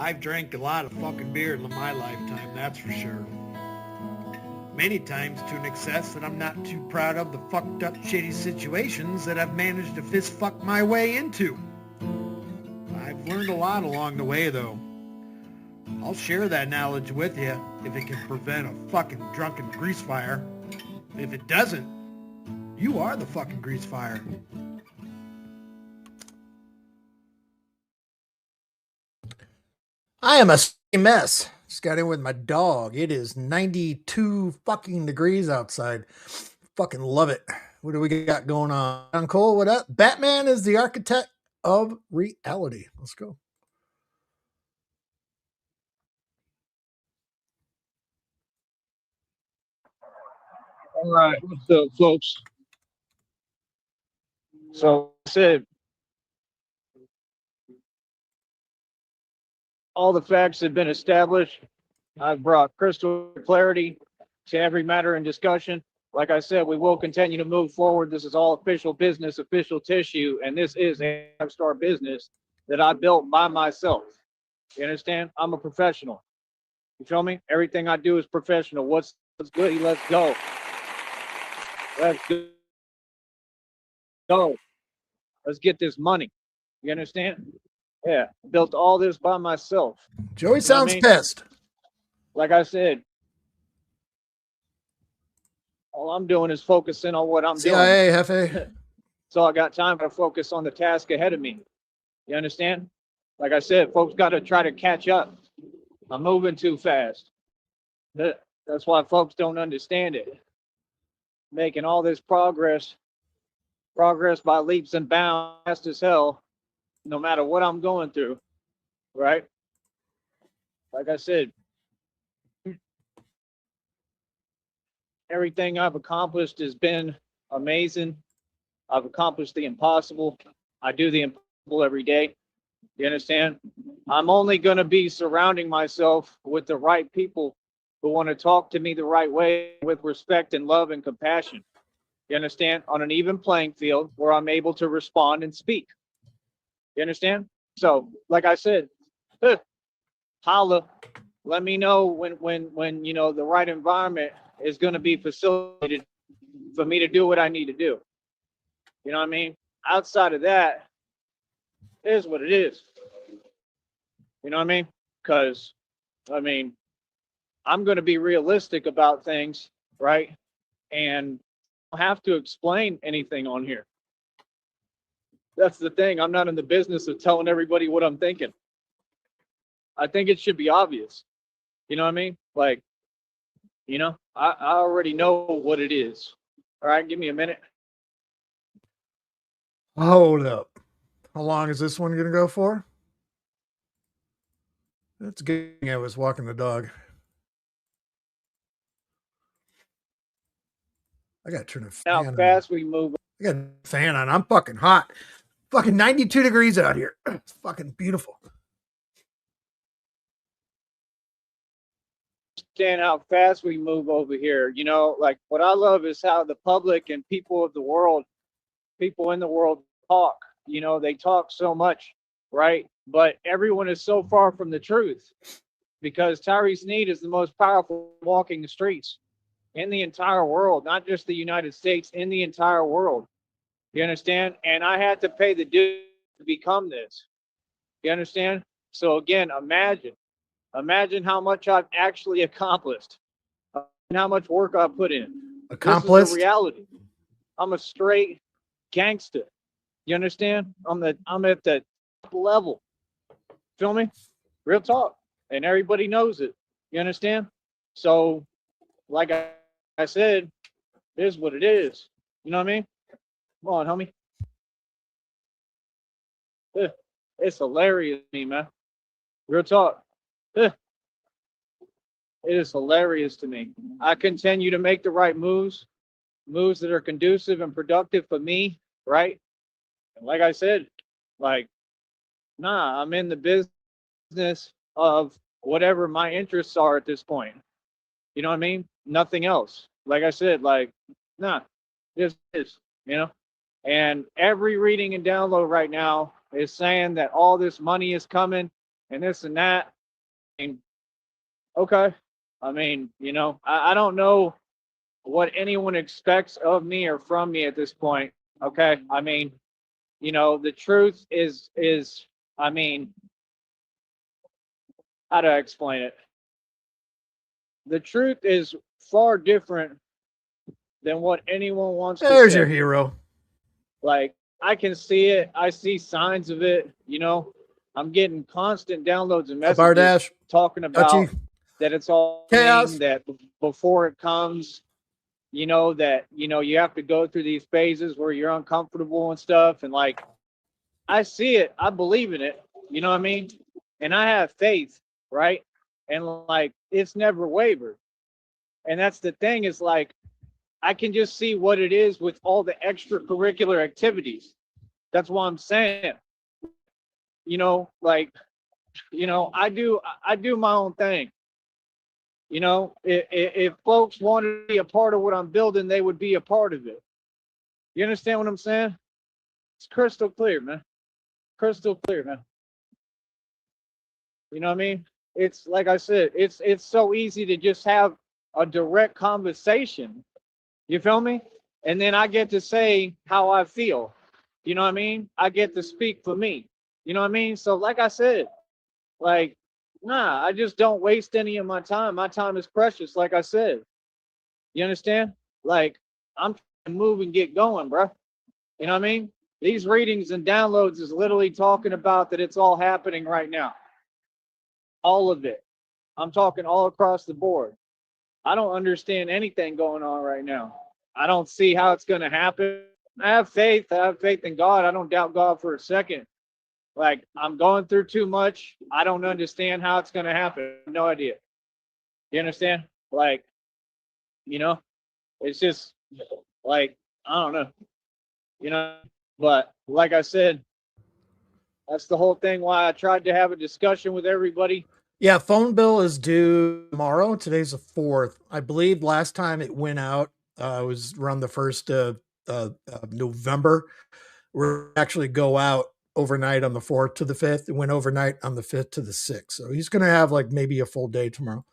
I've drank a lot of fucking beer in my lifetime, that's for sure. Many times to an excess that I'm not too proud of the fucked up shitty situations that I've managed to fist fuck my way into. I've learned a lot along the way though. I'll share that knowledge with you if it can prevent a fucking drunken grease fire. If it doesn't, you are the fucking grease fire. I am a mess. Just got in with my dog. It is 92 fucking degrees outside. Fucking love it. What do we got going on? Cole, what up? Batman is the architect of reality. Let's go. All right, what's up, folks? So I said all the facts have been established. I've brought crystal clarity to every matter in discussion. Like I said, we will continue to move forward. This is all official business, official tissue, and this is a five-star business that I built by myself. You understand? I'm a professional. You feel me? Everything I do is professional. What's good? Let's go. Let's go. Let's get this money. You understand? Yeah, built all this by myself. Joey sounds pissed. Like I said, all I'm doing is focusing on what I'm CIA, doing. Hefe. So I got time to focus on the task ahead of me. You understand? Like I said, folks got to try to catch up. I'm moving too fast. That's why folks don't understand it. Making all this progress by leaps and bounds, fast as hell, no matter what I'm going through, right? Like I said, everything I've accomplished has been amazing. I've accomplished the impossible. I do the impossible every day. You understand? I'm only going to be surrounding myself with the right people who want to talk to me the right way with respect and love and compassion. You understand? On an even playing field where I'm able to respond and speak. You understand? So, like I said, holla. Let me know when you know the right environment is going to be facilitated for me to do what I need to do. You know what I mean? Outside of that, it is what it is. You know what I mean? Because, I mean, I'm going to be realistic about things, right? And I don't have to explain anything on here. That's the thing. I'm not in the business of telling everybody what I'm thinking. I think it should be obvious. You know what I mean? Like, you know, I already know what it is. All right, give me a minute. Hold up. How long is this one going to go for? That's good. I was walking the dog. I got to turn the fan How fast we move. I got a fan on. I'm fucking hot. Fucking 92 degrees out here. It's fucking beautiful. Understand how fast we move over here. You know, like what I love is how the public and people in the world talk. You know, they talk so much, right? But everyone is so far from the truth because Sneed is the most powerful walking the streets in the entire world, not just the United States, in the entire world. You understand? And I had to pay the dues to become this. You understand? So again, imagine how much I've actually accomplished and how much work I put in. Accomplished? This is the reality. I'm a straight gangster. You understand? I'm at the top level. Feel me? Real talk. And everybody knows it. You understand? So, like I said, it is what it is. You know what I mean? Come on, homie. It's hilarious to me, man. Real talk. It is hilarious to me. I continue to make the right moves that are conducive and productive for me, right? And like I said, like, nah, I'm in the business of whatever my interests are at this point. You know what I mean? Nothing else. Like I said, like, nah, this is, you know? And every reading and download right now is saying that all this money is coming and this and that. And okay. I mean, I don't know what anyone expects of me or from me at this point. Okay. I mean, the truth is, I mean, how do I explain it? The truth is far different than what anyone wants to There's say. your hero. Like, I can see it. I see signs of it. I'm getting constant downloads and messages Bardash, talking about that it's all Chaos. that before it comes, that, you have to go through these phases where you're uncomfortable and stuff. And like, I see it. I believe in it. You know what I mean? And I have faith, right? And like, it's never wavered. And that's the thing is like, I can just see what it is with all the extracurricular activities. That's what I'm saying. Like, I do my own thing. If folks wanted to be a part of what I'm building, they would be a part of it. You understand what I'm saying? It's crystal clear, man. Crystal clear, man. You know what I mean? It's like I said, it's so easy to just have a direct conversation. You feel me? And then I get to say how I feel. You know what I mean? I get to speak for me. You know what I mean? So like I said, like, nah, I just don't waste any of my time. My time is precious, like I said. You understand? Like, I'm trying to move and get going, bro. You know what I mean? These readings and downloads is literally talking about that it's all happening right now. All of it. I'm talking all across the board. I don't understand anything going on right now. I don't see how it's going to happen. I have faith. I have faith in God. I don't doubt God for a second. Like, I'm going through too much. I don't understand how it's going to happen. No idea. You understand? Like, it's just like, I don't know, but like I said, that's the whole thing why I tried to have a discussion with everybody. Yeah, phone bill is due tomorrow. Today's the 4th. I believe last time it went out, it was around the 1st of November. We're actually go out overnight on the 4th to the 5th. It went overnight on the 5th to the 6th. So he's going to have like maybe a full day tomorrow.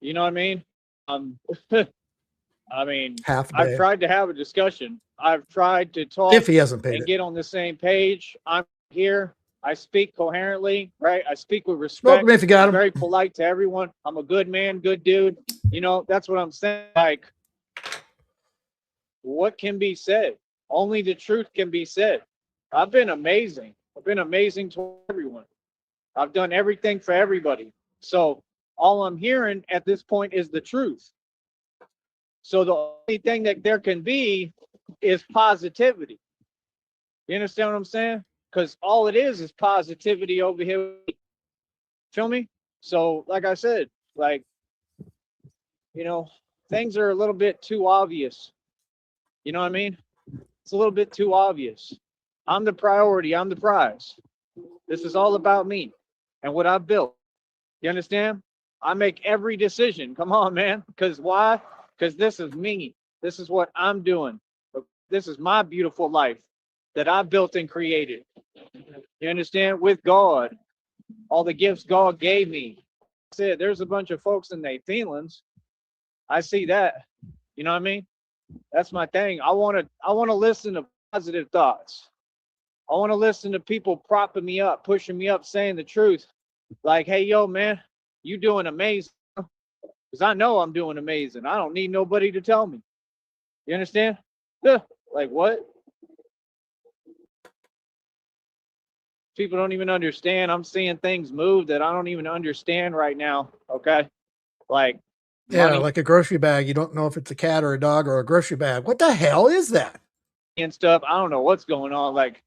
You know what I mean? I mean, Half day. I've tried to have a discussion. I've tried to talk if he hasn't paid and it. get on the same page. I'm here. I speak coherently, right? I speak with respect. Smoke him if you got him. Very polite to everyone. I'm a good man, good dude. That's what I'm saying. Like, what can be said? Only the truth can be said. I've been amazing. I've been amazing to everyone. I've done everything for everybody. So all I'm hearing at this point is the truth. So the only thing that there can be is positivity. You understand what I'm saying? Because all it is positivity over here. Feel me? So like I said, like, things are a little bit too obvious. You know what I mean? It's a little bit too obvious. I'm the priority. I'm the prize. This is all about me and what I've built. You understand? I make every decision. Come on, man. Because why? Because this is me. This is what I'm doing. This is my beautiful life that I built and created. You understand? With God. All the gifts God gave me. I said there's a bunch of folks in their feelings. I see that. You know what I mean? That's my thing. I want to listen to positive thoughts. I want to listen to people propping me up, pushing me up, saying the truth. Like, hey, yo, man, you doing amazing. Because I know I'm doing amazing. I don't need nobody to tell me. You understand? Like, what? People don't even understand. I'm seeing things move that I don't even understand right now. Okay? Like, yeah, money like a grocery bag. You don't know if it's a cat or a dog or a grocery bag. What the hell is that? and stuff. I don't know what's going on. Like,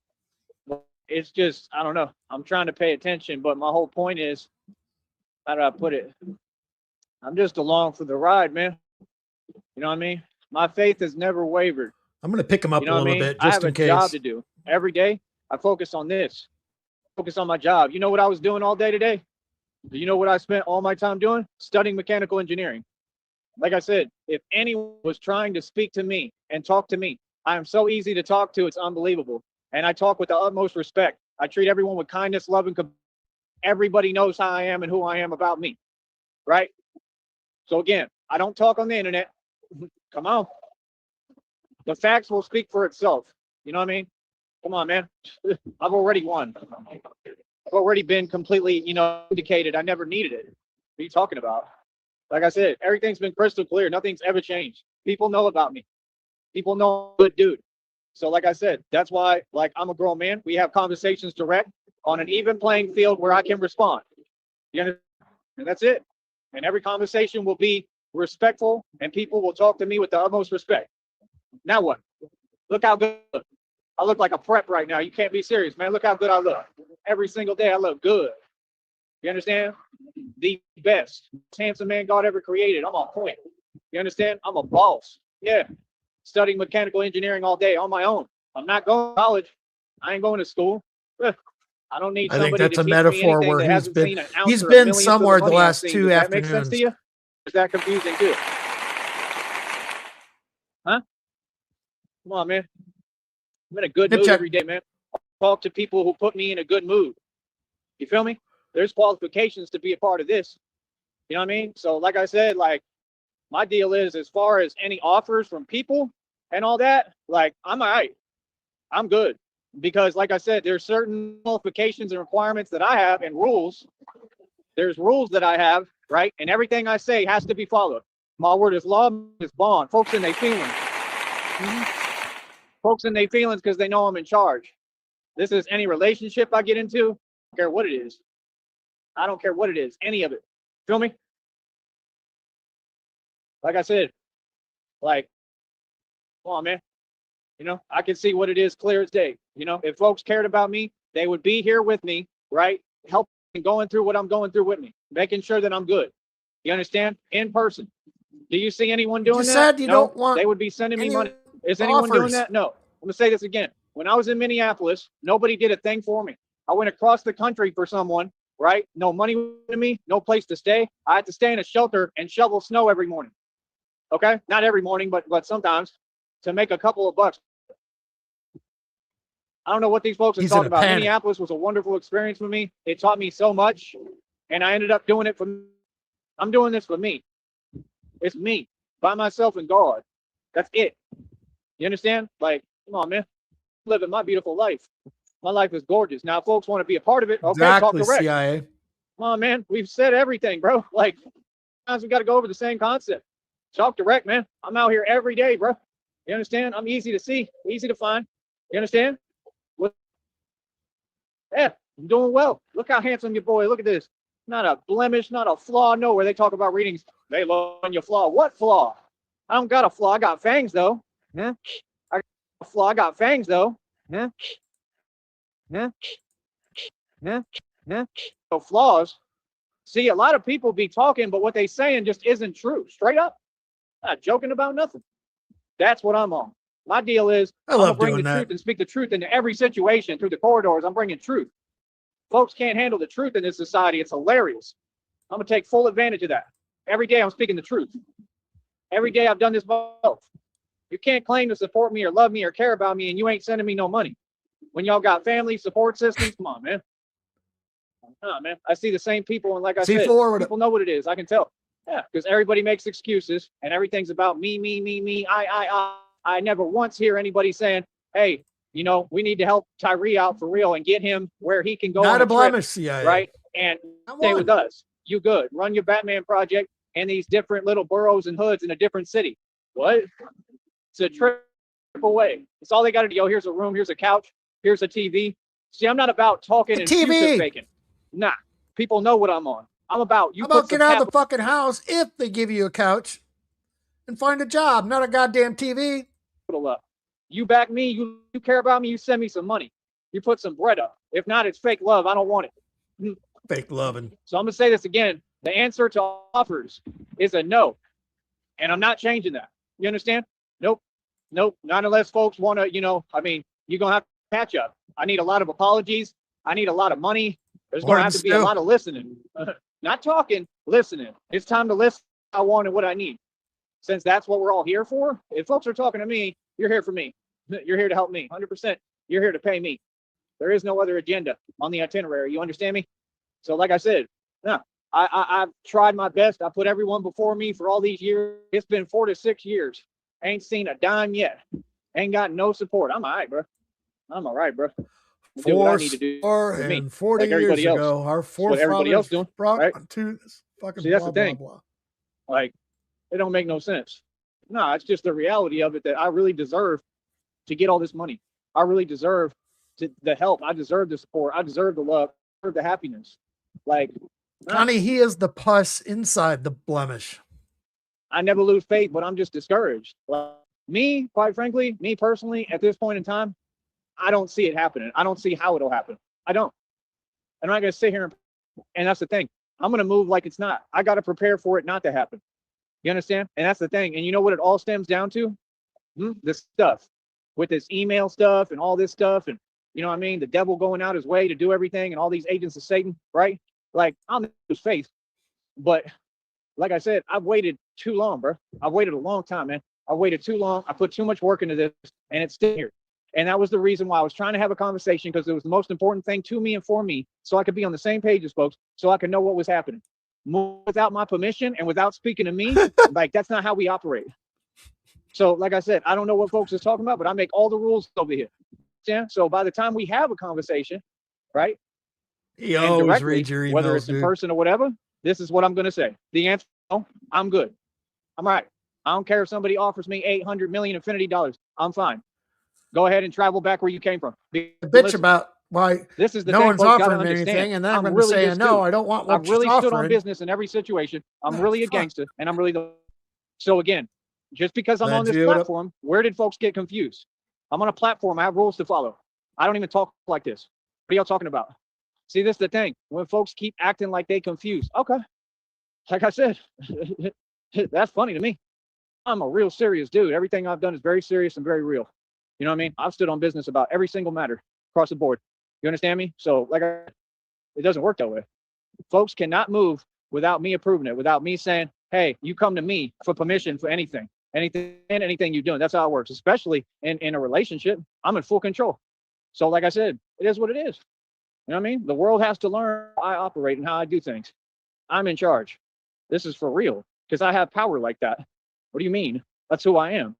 it's just, I don't know. I'm trying to pay attention, but my whole point is, how do I put it? I'm just along for the ride, man. You know what I mean? My faith has never wavered. I'm going to pick him up You know a what I little mean? bit I just have in a case. job to do. Every day, I focus on this. Focus on my job. You know what I was doing all day today? You know what I spent all my time doing? Studying mechanical engineering. Like I said, if anyone was trying to speak to me and talk to me, I am so easy to talk to. It's unbelievable. And I talk with the utmost respect. I treat everyone with kindness, love, and compassion. everybody knows how I am and who I am about me, right? So again, I don't talk on the internet. Come on. The facts will speak for itself. You know what I mean? Come on, man. I've already won. I've already been completely, indicated. I never needed it. What are you talking about? Like I said, everything's been crystal clear. Nothing's ever changed. People know about me. People know I'm a good dude. So like I said, that's why, like, I'm a grown man. We have conversations direct on an even playing field where I can respond. You understand? And that's it. And every conversation will be respectful, and people will talk to me with the utmost respect. Now what? Look how good I look. I look like a prep right now. You can't be serious, man. Look how good I look. Every single day I look good. You understand? The best. Handsome man God ever created. I'm on point. You understand? I'm a boss. Yeah. Studying mechanical engineering all day on my own. I'm not going to college. I ain't going to school. I don't need I think somebody that's to a teach metaphor me anything where that he's hasn't been. seen an ounce He's or a been millionth of somewhere the money I've last seen. two Does that make sense afternoons. to you? Is that confusing too? Huh? Come on, man. I'm in a good Hip mood check. every day, man. I talk to people who put me in a good mood. You feel me? There's qualifications to be a part of this. You know what I mean? So like I said, like, my deal is, as far as any offers from people and all that, like, I'm all right. I'm good. Because like I said, there's certain qualifications and requirements that I have and rules. There's rules that I have, right? And everything I say has to be followed. My word is law, is bond. Folks in their feelings. Folks in their feelings because they know I'm in charge. This is any relationship I get into. I don't care what it is. I don't care what it is. Any of it. Feel me? Like I said, like, come on, man. I can see what it is clear as day. If folks cared about me, they would be here with me, right? Helping going through what I'm going through with me, making sure that I'm good. You understand? In person. Do you see anyone doing that? Said you No. don't want They would be sending me any money. Is anyone doing offers. that? No. I'm gonna say this again. When I was in Minneapolis, nobody did a thing for me. I went across the country for someone, right? No money to me, no place to stay. I had to stay in a shelter and shovel snow every morning. Okay, not every morning, but sometimes, to make a couple of bucks. I don't know what these folks are He's talking in a about. panic. Minneapolis was a wonderful experience for me. It taught me so much, and I ended up doing it for me. I'm doing this for me. It's me, by myself and God. That's it. You understand? Like, come on, man. I'm living my beautiful life. My life is gorgeous. Now, if folks want to be a part of it, okay, talk Exactly, direct. CIA. Come on, man. We've said everything, bro. Like, sometimes we got to go over the same concept. Talk direct, man. I'm out here every day, bro. You understand? I'm easy to see, easy to find. You understand? Yeah, I'm doing well. Look how handsome your boy. Look at this. Not a blemish, not a flaw. Nowhere they talk about readings. They love on your flaw. What flaw? I don't got a flaw. I got fangs though. Yeah. I got a flaw. I got fangs though. Yeah. Yeah. Yeah. Yeah. So flaws. See, a lot of people be talking, but what they saying just isn't true. Straight up. Not joking about nothing. That's what I'm on. My deal is I I'm gonna love bring doing the that. truth and speak the truth into every situation through the corridors. I'm bringing truth. Folks can't handle the truth in this society. It's hilarious. I'm gonna take full advantage of that. Every day I'm speaking the truth. Every day I've done this myself. You can't claim to support me or love me or care about me and you ain't sending me no money. When y'all got family support systems, come on, man. Nah, man. I see the same people, and like I said, C4 people know what it is. I can tell. Yeah, because everybody makes excuses and everything's about me, me, me, me, I. I never once hear anybody saying, hey, we need to help Tyree out for real and get him where he can go Not on a a trip, blemish, CIA. right? And stay with us. You good. Run your Batman project in these different little boroughs and hoods in a different city. What? It's a trip away. It's all they got to do. Yo, here's a room, here's a couch, here's a TV. See, I'm not about talking and future faking. Nah, people know what I'm on. I'm about How about get out of the fucking house if they give you a couch and find a job, not a goddamn TV. Up. You back me, you care about me, you send me some money. You put some bread up. If not, it's fake love. I don't want it. Fake loving. So I'm gonna say this again. The answer to offers is a no. And I'm not changing that. You understand? Nope. Not unless folks want to, you're gonna have to catch up. I need a lot of apologies. I need a lot of money. There's gonna have to be a lot of listening. Not talking, listening. It's time to listen what I want and what I need. Since that's what we're all here for, if folks are talking to me, you're here for me. You're here to help me. 100%. You're here to pay me. There is no other agenda on the itinerary. You understand me? So like I said, no, I've tried my best. I put everyone before me for all these years. It's been 4 to 6 years. Ain't seen a dime yet. Ain't got no support. I'm all right, bro. I'm all right, bro. I do what I need to do for me, 40 like everybody years else. ago, our That's what everybody else forefathers doing, brought right? to this fucking See, that's blah, the thing. blah, blah. Like, it don't make no sense. No, it's just the reality of it that I really deserve to get all this money. I really deserve the help. I deserve the support. I deserve the love. I deserve the happiness. Like, Connie, he is the pus inside the blemish. I never lose faith, but I'm just discouraged. Like, me, quite frankly, me personally, at this point in time, I don't see it happening. I don't see how it'll happen. I don't. I'm not going to sit here and that's the thing. I'm going to move like it's not. I got to prepare for it not to happen. You understand? And that's the thing. And you know what it all stems down to? This stuff with this email stuff and all this stuff. And you know what I mean? The devil going out his way to do everything and all these agents of Satan, right? Like, I'm his faith. But like I said, I've waited too long, bro. I've waited a long time, man. I waited too long. I put too much work into this and it's still here. And that was the reason why I was trying to have a conversation, because it was the most important thing to me and for me, so I could be on the same page as folks, so I could know what was happening. Without my permission and without speaking to me, like, that's not how we operate. So like I said, I don't know what folks is talking about, but I make all the rules over here. Yeah. So by the time we have a conversation, right? He always directly, reads your emails, whether it's in person or whatever, this is what I'm going to say. The answer, no, I'm good. I'm all right. I don't care if somebody offers me 800 million infinity dollars. I'm fine. Go ahead and travel back where you came from. Bitch about why this is the no thing, one's folks offering gotta me anything, and then I'm going to really say, this no, dude. I don't want what I've really she's stood on offering. business in every situation. I'm really a gangster, and I'm really the. So again, just because I'm Glad on this you would- platform, where did folks get confused? I'm on a platform. I have rules to follow. I don't even talk like this. What are y'all talking about? See, this is the thing. When folks keep acting like they confused, okay. Like I said, that's funny to me. I'm a real serious dude. Everything I've done is very serious and very real. You know what I mean? I've stood on business about every single matter across the board. You understand me? So like, it doesn't work that way. Folks cannot move without me approving it, without me saying, hey, you come to me for permission for anything you're doing. That's how it works, especially in a relationship. I'm in full control. So like I said, it is what it is. You know what I mean? The world has to learn how I operate and how I do things. I'm in charge. This is for real, because I have power like that. What do you mean? That's who I am.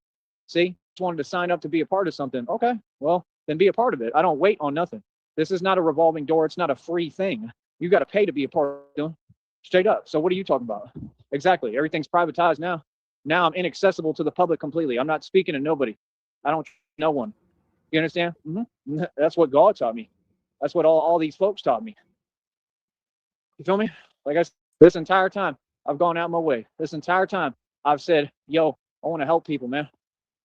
See, just wanted to sign up to be a part of something. Okay, well, then be a part of it. I don't wait on nothing. This is not a revolving door. It's not a free thing. You got to pay to be a part of it. Straight up. So what are you talking about? Exactly. Everything's privatized now. Now I'm inaccessible to the public completely. I'm not speaking to nobody. I don't no one. You understand? That's what God taught me. That's what all these folks taught me. You feel me? Like I said, this entire time, I've gone out my way. This entire time, I've said, yo, I want to help people, man.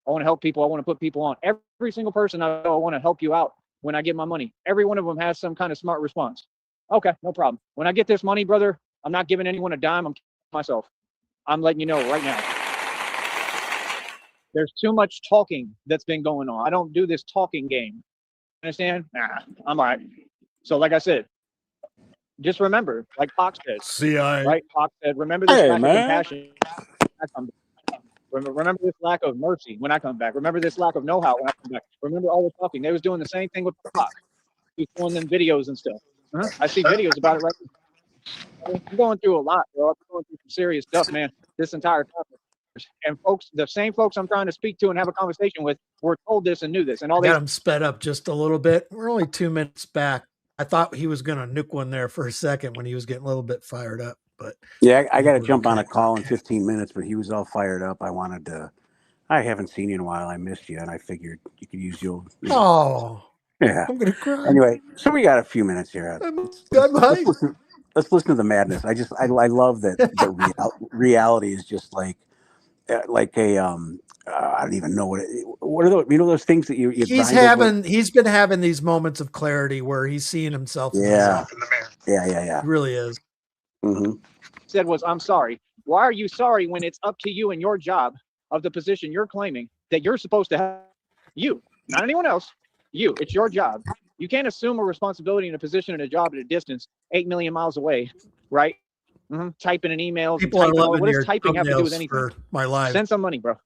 I want to help people. I want to put people on. Every single person I know, I want to help you out when I get my money. Every one of them has some kind of smart response. Okay, no problem. When I get this money, brother, I'm not giving anyone a dime. I'm myself. I'm letting you know right now. There's too much talking that's been going on. I don't do this talking game. Understand? Nah, I'm all right. So like I said, just remember, like Fox said, right? Fox said, remember this lack of compassion. Remember this lack of mercy when I come back. Remember this lack of know-how when I come back. Remember all the talking. They was doing the same thing with Fox. He was showing them videos and stuff. I see videos about it right now. I'm going through a lot, bro. I'm going through some serious stuff, man, this entire time. And folks, the same folks I'm trying to speak to and have a conversation with were told this and knew this. And all got him sped up just a little bit. We're only 2 minutes back. I thought he was going to nuke one there for a second when he was getting a little bit fired up. But yeah, I got to jump on a call in 15 minutes, but he was all fired up. I haven't seen you in a while. I missed you, and I figured you could use your. Oh, yeah. I'm going to cry. Anyway, so we got a few minutes here. Let's listen to the madness. I love that the reality is just like a I don't even know what are those, those things that he's been having these moments of clarity where he's seeing himself in the mirror. Yeah. He really is. Said was, I'm sorry. Why are you sorry when it's up to you and your job of the position you're claiming that you're supposed to have? You, not anyone else. You, it's your job. You can't assume a responsibility in a position and a job at a distance 8 million miles away, right? Typing in emails. People and are what does typing have to do with anything? For my life. Send some money, bro.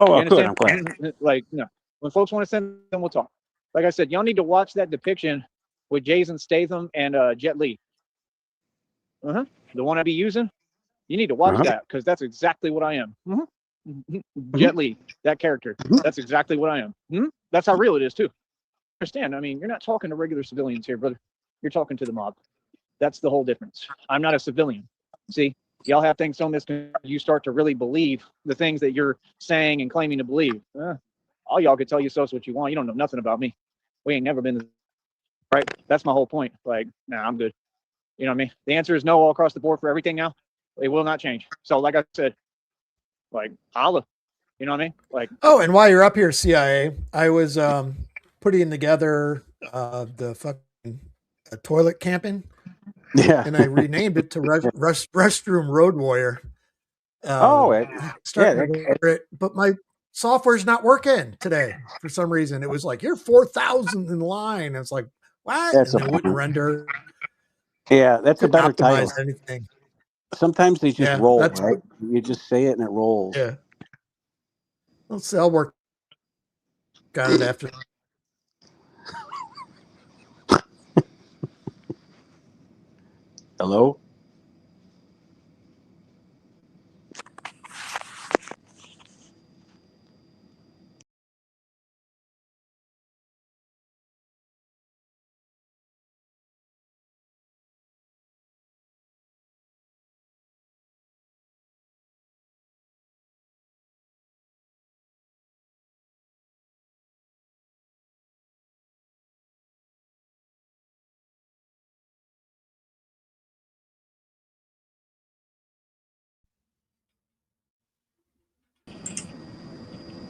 Oh, well, good. I'm glad. Like, no. When folks want to send them, we'll talk. Like I said, y'all need to watch that depiction with Jason Statham and Jet Li. The one I be using, you need to watch that, because that's exactly what I am. Jet Li, that character, that's exactly what I am. That's how real it is too. Understand? I mean, you're not talking to regular civilians here, brother. You're talking to the mob. That's the whole difference. I'm not a civilian. See, y'all have things so misconstrued. You start to really believe the things that you're saying and claiming to believe. All y'all could tell yourselves what you want. You don't know nothing about me. We ain't never been right. That's my whole point. Like, nah, I'm good. You know what I mean? The answer is no all across the board for everything now. It will not change. So, like I said, like, holla. You know what I mean? Like, oh, and while you're up here, CIA, I was putting together the fucking toilet camping. Yeah. And I renamed it to Restroom Road Warrior. But my software's not working today for some reason. It was like, you're 4,000 in line. And it's like, what? That's and it wouldn't render. Yeah, that's a better title. Anything. Sometimes they just roll, right? You just say it and it rolls. Yeah. Let's see, I'll work. Got it after. Hello?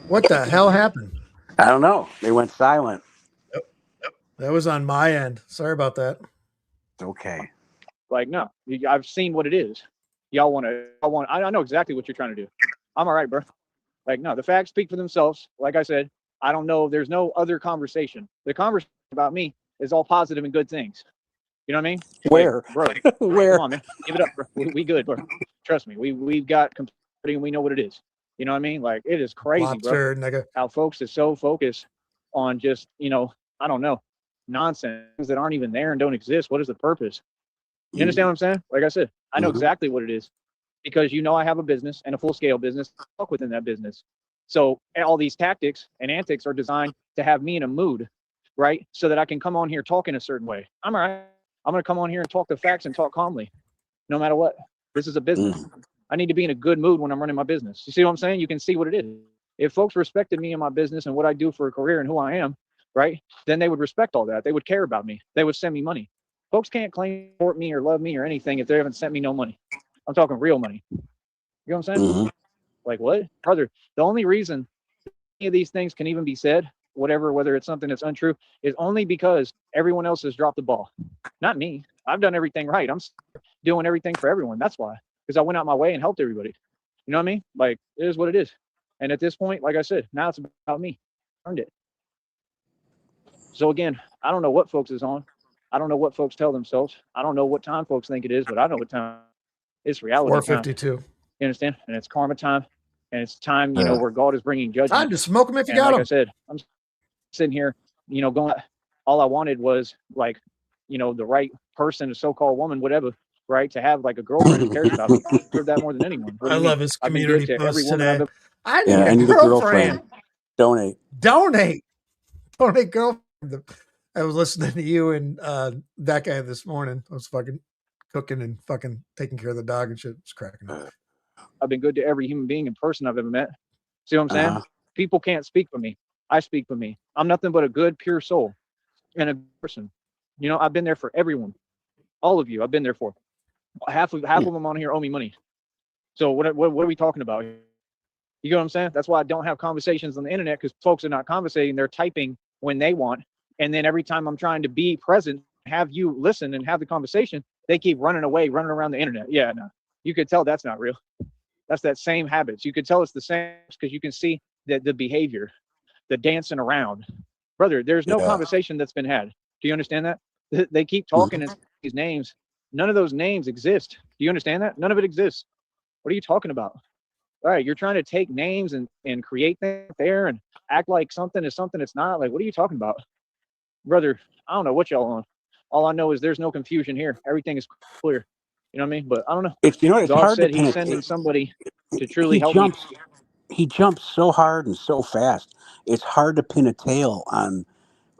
What the hell happened? I don't know. They went silent. Yep. That was on my end. Sorry about that. Okay. Like, no, I've seen what it is. Y'all want to, I know exactly what you're trying to do. I'm all right, bro. Like, no, the facts speak for themselves. Like I said, I don't know. There's no other conversation. The conversation about me is all positive and good things. You know what I mean? Where? Like, bro, Where? Come on, man. Give it up, bro. We good, bro. Trust me. We've got complexity and we know what it is. You know what I mean? Like, it is crazy, Lobster, bro. nigga. How folks is so focused on just, I don't know, nonsense that aren't even there and don't exist. What is the purpose? You understand what I'm saying? Like I said, I know exactly what it is, because I have a business and a full scale business. Fuck within that business. So all these tactics and antics are designed to have me in a mood, right? So that I can come on here talking a certain way. I'm all right. I'm going to come on here and talk the facts and talk calmly, no matter what. This is a business. I need to be in a good mood when I'm running my business. You see what I'm saying? You can see what it is. If folks respected me and my business and what I do for a career and who I am, right, then they would respect all that. They would care about me. They would send me money. Folks can't claim to support me or love me or anything if they haven't sent me no money. I'm talking real money. You know what I'm saying? Like, what? Brother, the only reason any of these things can even be said, whether it's something that's untrue, is only because everyone else has dropped the ball. Not me. I've done everything right. I'm doing everything for everyone. That's why. Because I went out my way and helped everybody. You know what I mean? Like, it is what it is. And at this point, like I said, now it's about me. Earned it. So again, I don't know what folks is on. I don't know what folks tell themselves. I don't know what time folks think it is, but I know what time. It's reality 4:52. You understand? And it's karma time. And it's time, where God is bringing judgment. Time to smoke them if you got them. Like I said, I'm sitting here, going, all I wanted was like, the right person, a so-called woman, whatever, right? To have like a girlfriend who cares about me. I deserve that more than anyone. I love his community post today. I need a girlfriend. Donate. Donate, girlfriend. I was listening to you and that guy this morning. I was fucking cooking and fucking taking care of the dog and shit. It was cracking up. I've been good to every human being and person I've ever met. See what I'm saying? People can't speak for me. I speak for me. I'm nothing but a good, pure soul and a person. I've been there for everyone. All of you, I've been there for. Half of them on here owe me money. So what are we talking about here? You know what I'm saying? That's why I don't have conversations on the internet, because folks are not conversating. They're typing when they want. And then every time I'm trying to be present, have you listen and have the conversation, they keep running away, running around the internet. Yeah, no. You could tell that's not real. That's that same habits. You could tell it's the same because you can see that the behavior, the dancing around. Brother, there's no conversation that's been had. Do you understand that? They keep talking in these names. None of those names exist. Do you understand that? None of it exists. What are you talking about? All right, you're trying to take names and create things there and act like something is something it's not. Like, what are you talking about? Brother, I don't know what y'all on. All I know is there's no confusion here. Everything is clear. You know what I mean? But I don't know. It's it's Dog hard to said pin he's it. sending somebody to truly He help me. jumps so hard and so fast. It's hard to pin a tail on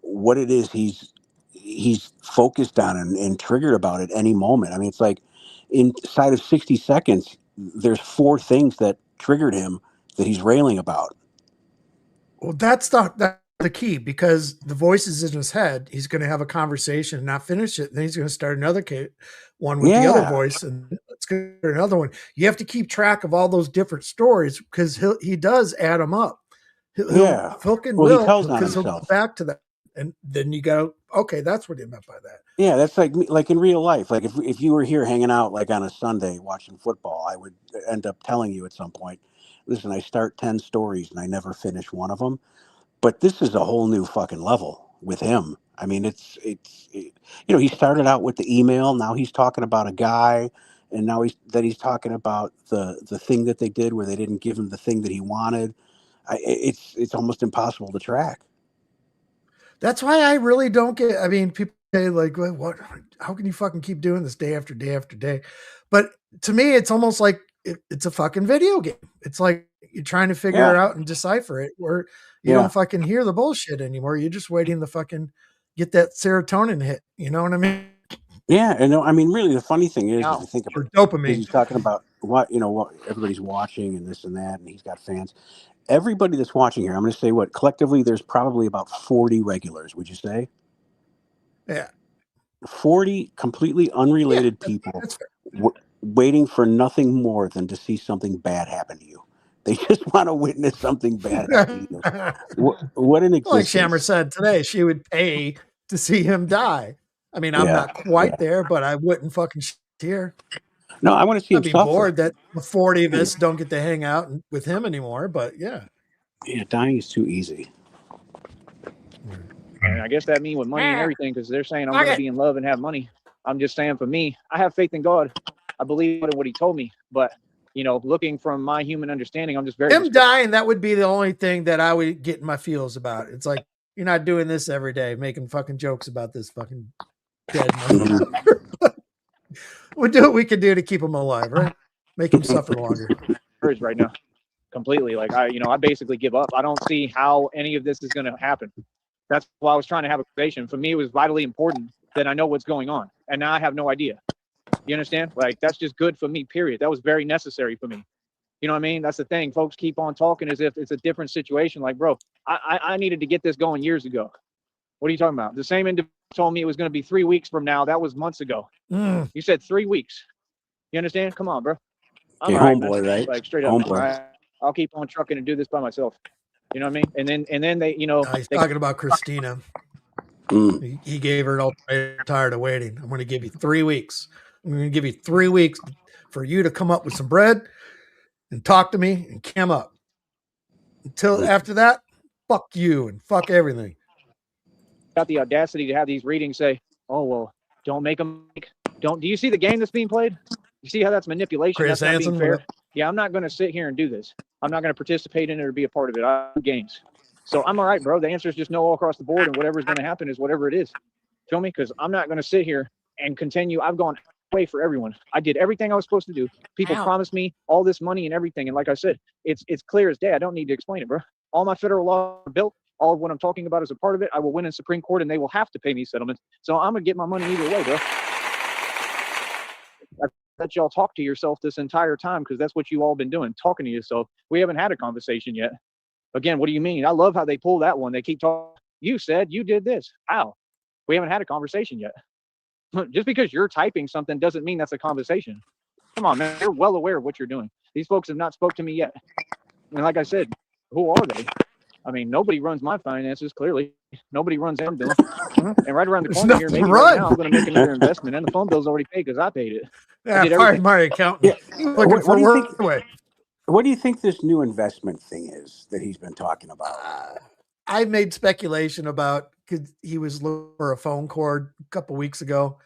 what it is he's focused on and triggered about at any moment. I mean, it's like inside of 60 seconds, there's 4 things that triggered him that he's railing about. Well, that's the key, because the voice is in his head. He's going to have a conversation and not finish it. And then he's going to start another one with the other Yeah. voice, and it's going to another one. You have to keep track of all those different stories, because he does add them up. Yeah. Fucking Well, he will, tells on because he'll go himself. back to that. And then you go, okay, that's what he meant by that. Yeah, that's like in real life. Like if you were here hanging out like on a Sunday watching football, I would end up telling you at some point, listen, I start 10 stories and I never finish one of them. But this is a whole new fucking level with him. I mean, he started out with the email. Now he's talking about a guy, and now he's talking about the thing that they did where they didn't give him the thing that he wanted. It's almost impossible to track. That's why I really don't get. I mean, people say like, "What? How can you fucking keep doing this day after day after day?" But to me, it's almost like it's a fucking video game. It's like you're trying to figure it out and decipher it, where you don't fucking hear the bullshit anymore. You're just waiting to fucking get that serotonin hit. You know what I mean? Yeah, and I mean, really, the funny thing is, if you think about dopamine, he's talking about what everybody's watching and this and that, and he's got fans. Everybody that's watching here, I'm going to say what collectively, there's probably about 40 regulars. Would you say? Yeah. 40 completely unrelated people waiting for nothing more than to see something bad happen to you. They just want to witness something bad happen to you. What an existence. Like Shammer said today, she would pay to see him die. I mean, I'm not quite there, but I wouldn't fucking here. No, I want to see him be suffer. bored that the 40 of us don't get to hang out with him anymore, but yeah. Yeah, dying is too easy. And I guess that means with money and everything, because they're saying I'm going to be in love and have money. I'm just saying, for me, I have faith in God. I believe in what he told me. But, looking from my human understanding, I'm just very... Him dying, that would be the only thing that I would get in my feels about. It's like, you're not doing this every day, making fucking jokes about this fucking dead motherfucker. We'll do what we can do to keep him alive, right? Make him suffer longer. Right now, completely. Like, I basically give up. I don't see how any of this is going to happen. That's why I was trying to have a conversation. For me, it was vitally important that I know what's going on. And now I have no idea. You understand? Like, that's just good for me, period. That was very necessary for me. You know what I mean? That's the thing. Folks keep on talking as if it's a different situation. Like, bro, I needed to get this going years ago. What are you talking about? The same individual told me it was going to be 3 weeks from now. That was months ago. You said 3 weeks. You understand? Come on, bro. I'm homeboy, right? Like, straight up. Right. I'll keep on trucking and do this by myself. You know what I mean? And then they, he's talking about Christina. He gave her an ultimatum, tired of waiting. I'm going to give you 3 weeks. I'm going to give you 3 weeks for you to come up with some bread and talk to me and come up. Until after that, fuck you and fuck everything. Got the audacity to have these readings say, oh, well, don't make them. Do you see the game that's being played? You see how that's manipulation? That's not being fair. Yeah, I'm not going to sit here and do this. I'm not going to participate in it or be a part of it. I do games. So I'm all right, bro. The answer is just no all across the board, and whatever's going to happen is whatever it is. Feel me? Because I'm not going to sit here and continue. I've gone away for everyone. I did everything I was supposed to do. People promised me all this money and everything. And like I said, it's clear as day. I don't need to explain it, bro. All my federal laws are built. All of what I'm talking about is a part of it. I will win in Supreme Court, and they will have to pay me settlements. So I'm going to get my money either way, bro. Let y'all talk to yourself this entire time, because that's what you all been doing, talking to yourself. We haven't had a conversation yet. Again, what do you mean? I love how they pull that one. They keep talking. You said you did this. How? We haven't had a conversation yet. Just because you're typing something doesn't mean that's a conversation. Come on, man. You're well aware of what you're doing. These folks have not spoke to me yet. And like I said, who are they? I mean, nobody runs my finances, clearly. Nobody runs them doing. And right around the corner here, maybe right now, I'm going to make another investment, and the phone bill's already paid because I paid it. Yeah, I fired my accountant. Yeah. What do you think this new investment thing is that he's been talking about? I made speculation about, because he was looking for a phone cord a couple weeks ago.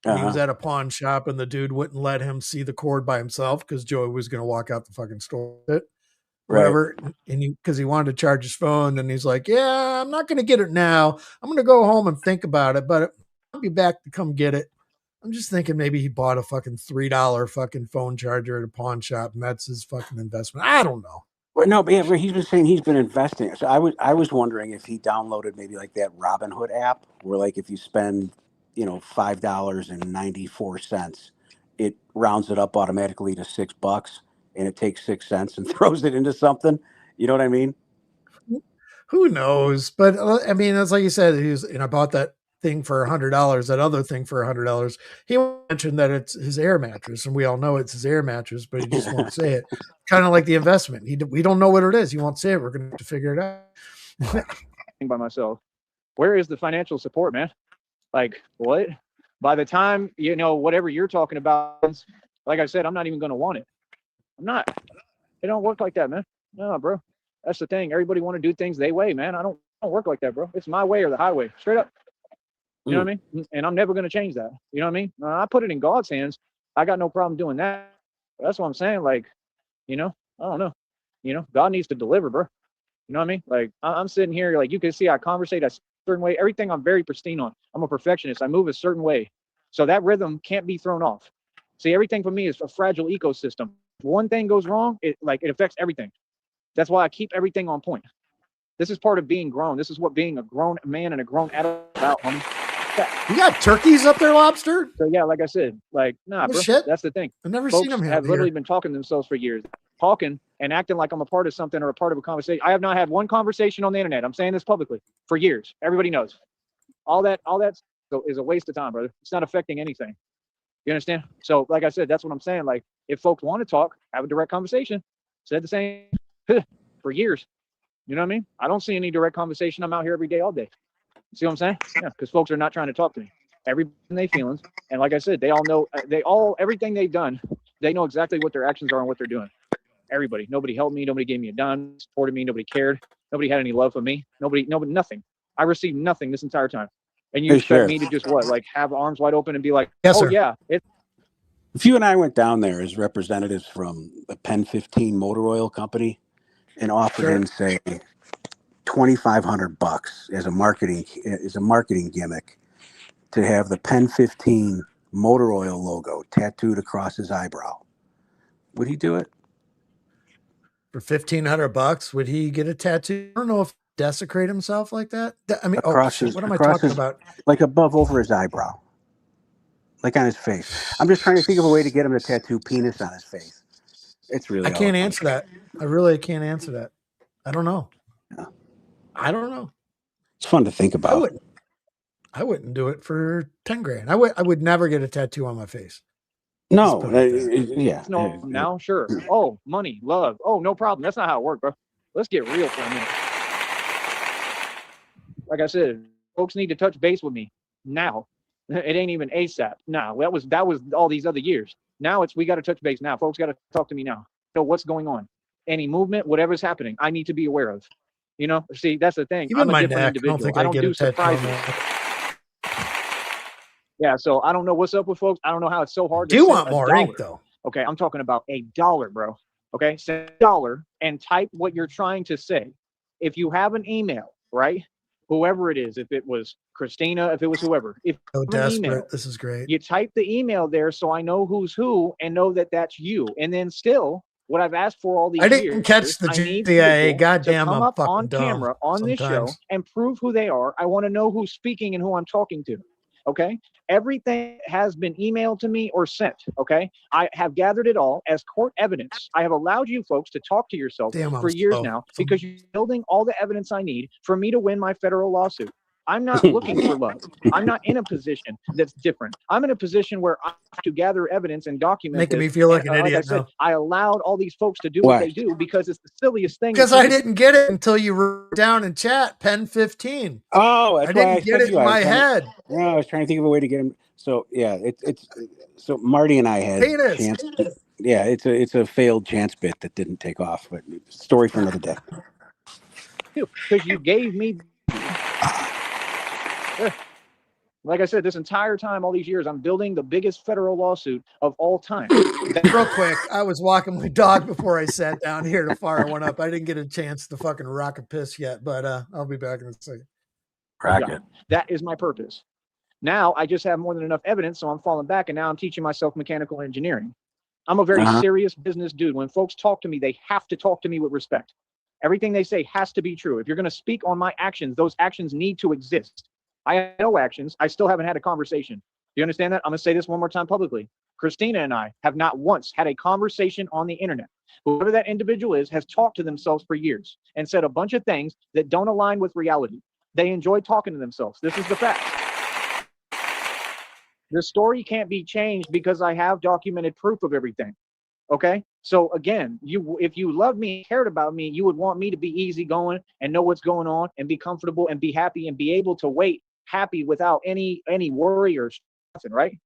And he was at a pawn shop, and the dude wouldn't let him see the cord by himself because Joey was going to walk out the fucking store with it. Whatever. Right. And because he wanted to charge his phone, and he's like, yeah, I'm not going to get it now. I'm going to go home and think about it, but I'll be back to come get it. I'm just thinking maybe he bought a fucking $3 fucking phone charger at a pawn shop, and that's his fucking investment. I don't know. Well, no, but yeah, but he's been saying he's been investing. So I was wondering if he downloaded maybe like that Robinhood app, where like if you spend, $5.94, it rounds it up automatically to $6, and it takes 6 cents and throws it into something. You know what I mean? Who knows? But I mean, it's like you said, I bought that thing for $100, that other thing for $100. He mentioned that it's his air mattress, and we all know it's his air mattress, but he just won't say it. Kind of like the investment. We don't know what it is. He won't say it. We're going to have to figure it out. By myself. Where is the financial support, man? Like, what? By the time, whatever you're talking about, like I said, I'm not even going to want it. I'm not. It don't work like that, man. No, bro. That's the thing. Everybody want to do things their way, man. I don't work like that, bro. It's my way or the highway. Straight up. You know what I mean? And I'm never going to change that. You know what I mean? I put it in God's hands. I got no problem doing that. But that's what I'm saying. Like, I don't know. God needs to deliver, bro. You know what I mean? Like, I'm sitting here, like, you can see I conversate a certain way. Everything I'm very pristine on. I'm a perfectionist. I move a certain way. So that rhythm can't be thrown off. See, everything for me is a fragile ecosystem. If one thing goes wrong, it affects everything. That's why I keep everything on point. This is part of being grown. This is what being a grown man and a grown adult about, homie. Yeah. You got turkeys up there, Lobster? So yeah, like I said, nah, bro. Shit. That's the thing. I've never Folks seen them have literally been talking to themselves for years, talking and acting like I'm a part of something or a part of a conversation. I have not had one conversation on the internet. I'm saying this publicly for years. Everybody knows. All that is a waste of time, brother. It's not affecting anything. You understand? So, like I said, that's what I'm saying. Like, if folks want to talk, have a direct conversation. Said the same for years. You know what I mean? I don't see any direct conversation. I'm out here every day, all day. See what I'm saying? Yeah, because folks are not trying to talk to me. Everything they feelings, and like I said, they all know. Everything they've done. They know exactly what their actions are and what they're doing. Everybody. Nobody helped me. Nobody gave me a dime. Supported me. Nobody cared. Nobody had any love for me. Nobody. Nothing. I received nothing this entire time. And you expect me to just what? Like have arms wide open and be like, yes, oh sir. yeah. If you and I went down there as representatives from the Pen 15 Motor Oil Company and offered him, say, $2,500 as a marketing gimmick to have the Pen 15 Motor Oil logo tattooed across his eyebrow, would he do it? For $1,500, would he get a tattoo? I don't know if he desecrate himself like that. I mean, what am I talking about? Like above over his eyebrow, like on his face. I'm just trying to think of a way to get him to tattoo penis on his face. It's really. I can't answer that. I really can't answer that. I don't know. Yeah. I don't know. It's fun to think about. I wouldn't do it for 10 grand. I would never get a tattoo on my face. No, yeah. No, now, sure. Oh, money, love. Oh, no problem. That's not how it works, bro. Let's get real for a minute. Like I said, folks need to touch base with me now. It ain't even ASAP. No, that was all these other years. Now we got to touch base now. Folks got to talk to me now. Know what's going on. Any movement, whatever's happening, I need to be aware of. See, that's the thing. I'm a different individual. I don't do surprises. Yeah, so I don't know what's up with folks. I don't know how it's so hard to do want more ink, though. Okay, I'm talking about $1, bro. Okay, say $1 and type what you're trying to say. If you have an email, right? Whoever it is, if it was Christina, if it was whoever. If so desperate, email, this is great. You type the email there so I know who's who and know that that's you. And then still, what I've asked for all these years, I didn't catch the GIA. Goddamn, come up on dumb camera on this show and prove who they are. I want to know who's speaking and who I'm talking to. Okay, everything has been emailed to me or sent. Okay, I have gathered it all as court evidence. I have allowed you folks to talk to yourself for years now because you're building all the evidence I need for me to win my federal lawsuit. I'm not looking for love. I'm not in a position that's different. I'm in a position where I have to gather evidence and document. Making me feel like an idiot. Like I said, I allowed all these folks to do what they do because it's the silliest thing. Because I didn't get it until you wrote down in chat, Pen 15. Oh, I didn't get it in my head. Yeah, I was trying to think of a way to get him. So yeah, it's so Marty and I had chance. Yeah, it's a failed chance bit that didn't take off, but story for another day. Because you gave me. Like I said, this entire time, all these years, I'm building the biggest federal lawsuit of all time. Real quick, I was walking my dog before I sat down here to fire one up. I didn't get a chance to fucking rock a piss yet, but I'll be back in a second. Rocket. That is my purpose. Now I just have more than enough evidence, so I'm falling back, and now I'm teaching myself mechanical engineering. I'm a very serious business dude. When folks talk to me, they have to talk to me with respect. Everything they say has to be true. If you're going to speak on my actions, those actions need to exist. I have no actions. I still haven't had a conversation. Do you understand that? I'm going to say this one more time publicly. Christina and I have not once had a conversation on the internet. Whoever that individual is has talked to themselves for years and said a bunch of things that don't align with reality. They enjoy talking to themselves. This is the fact. The story can't be changed because I have documented proof of everything. Okay? So again, if you love me, cared about me, you would want me to be easygoing and know what's going on and be comfortable and be happy and be able to wait happy without any worry or nothing, right?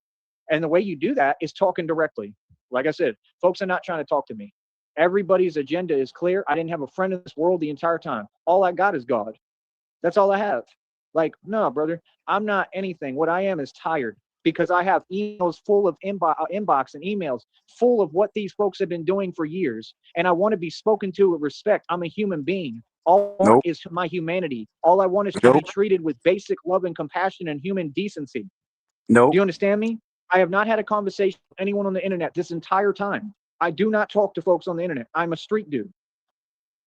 And the way you do that is talking directly. Like I said, folks are not trying to talk to me. Everybody's agenda is clear. I didn't have a friend in this world the entire time. All I got is God. That's all I have. Like, no, brother, I'm not anything. What I am is tired, because I have emails full of inbox and emails full of what these folks have been doing for years. And I want to be spoken to with respect. I'm a human being. All I want is my humanity. All I want is to be treated with basic love and compassion and human decency. Do you understand me? I have not had a conversation with anyone on the internet this entire time. I do not talk to folks on the internet. I'm a street dude.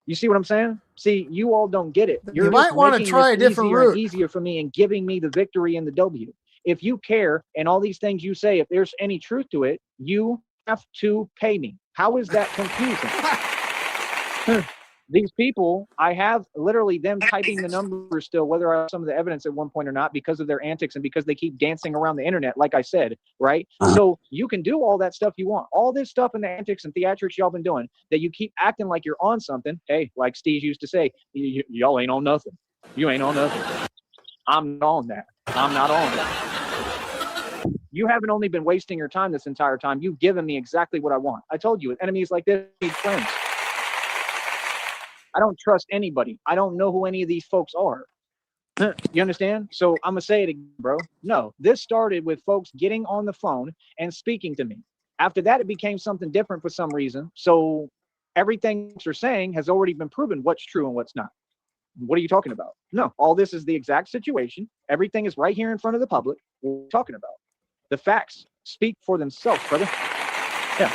You see what I'm saying? See, you all don't get it. You might want to try a different route. Easier for me and giving me the victory and the W. If you care and all these things you say, if there's any truth to it, you have to pay me. How is that confusing? These people, I have literally them typing the numbers still, whether I have some of the evidence at one point or not, because of their antics and because they keep dancing around the internet, like I said, right? So you can do all that stuff you want. All this stuff and the antics and theatrics y'all been doing that you keep acting like you're on something. Hey, like Steve used to say, y'all ain't on nothing. You ain't on nothing. I'm not on that. I'm not on that. You haven't only been wasting your time this entire time. You've given me exactly what I want. I told you, with enemies like this, need friends. I don't trust anybody. I don't know who any of these folks are. You understand? So I'm going to say it again, bro. No, this started with folks getting on the phone and speaking to me. After that, it became something different for some reason. So everything you're saying has already been proven what's true and what's not. What are you talking about? No, all this is the exact situation. Everything is right here in front of the public. What are you talking about? The facts speak for themselves, brother. Yeah.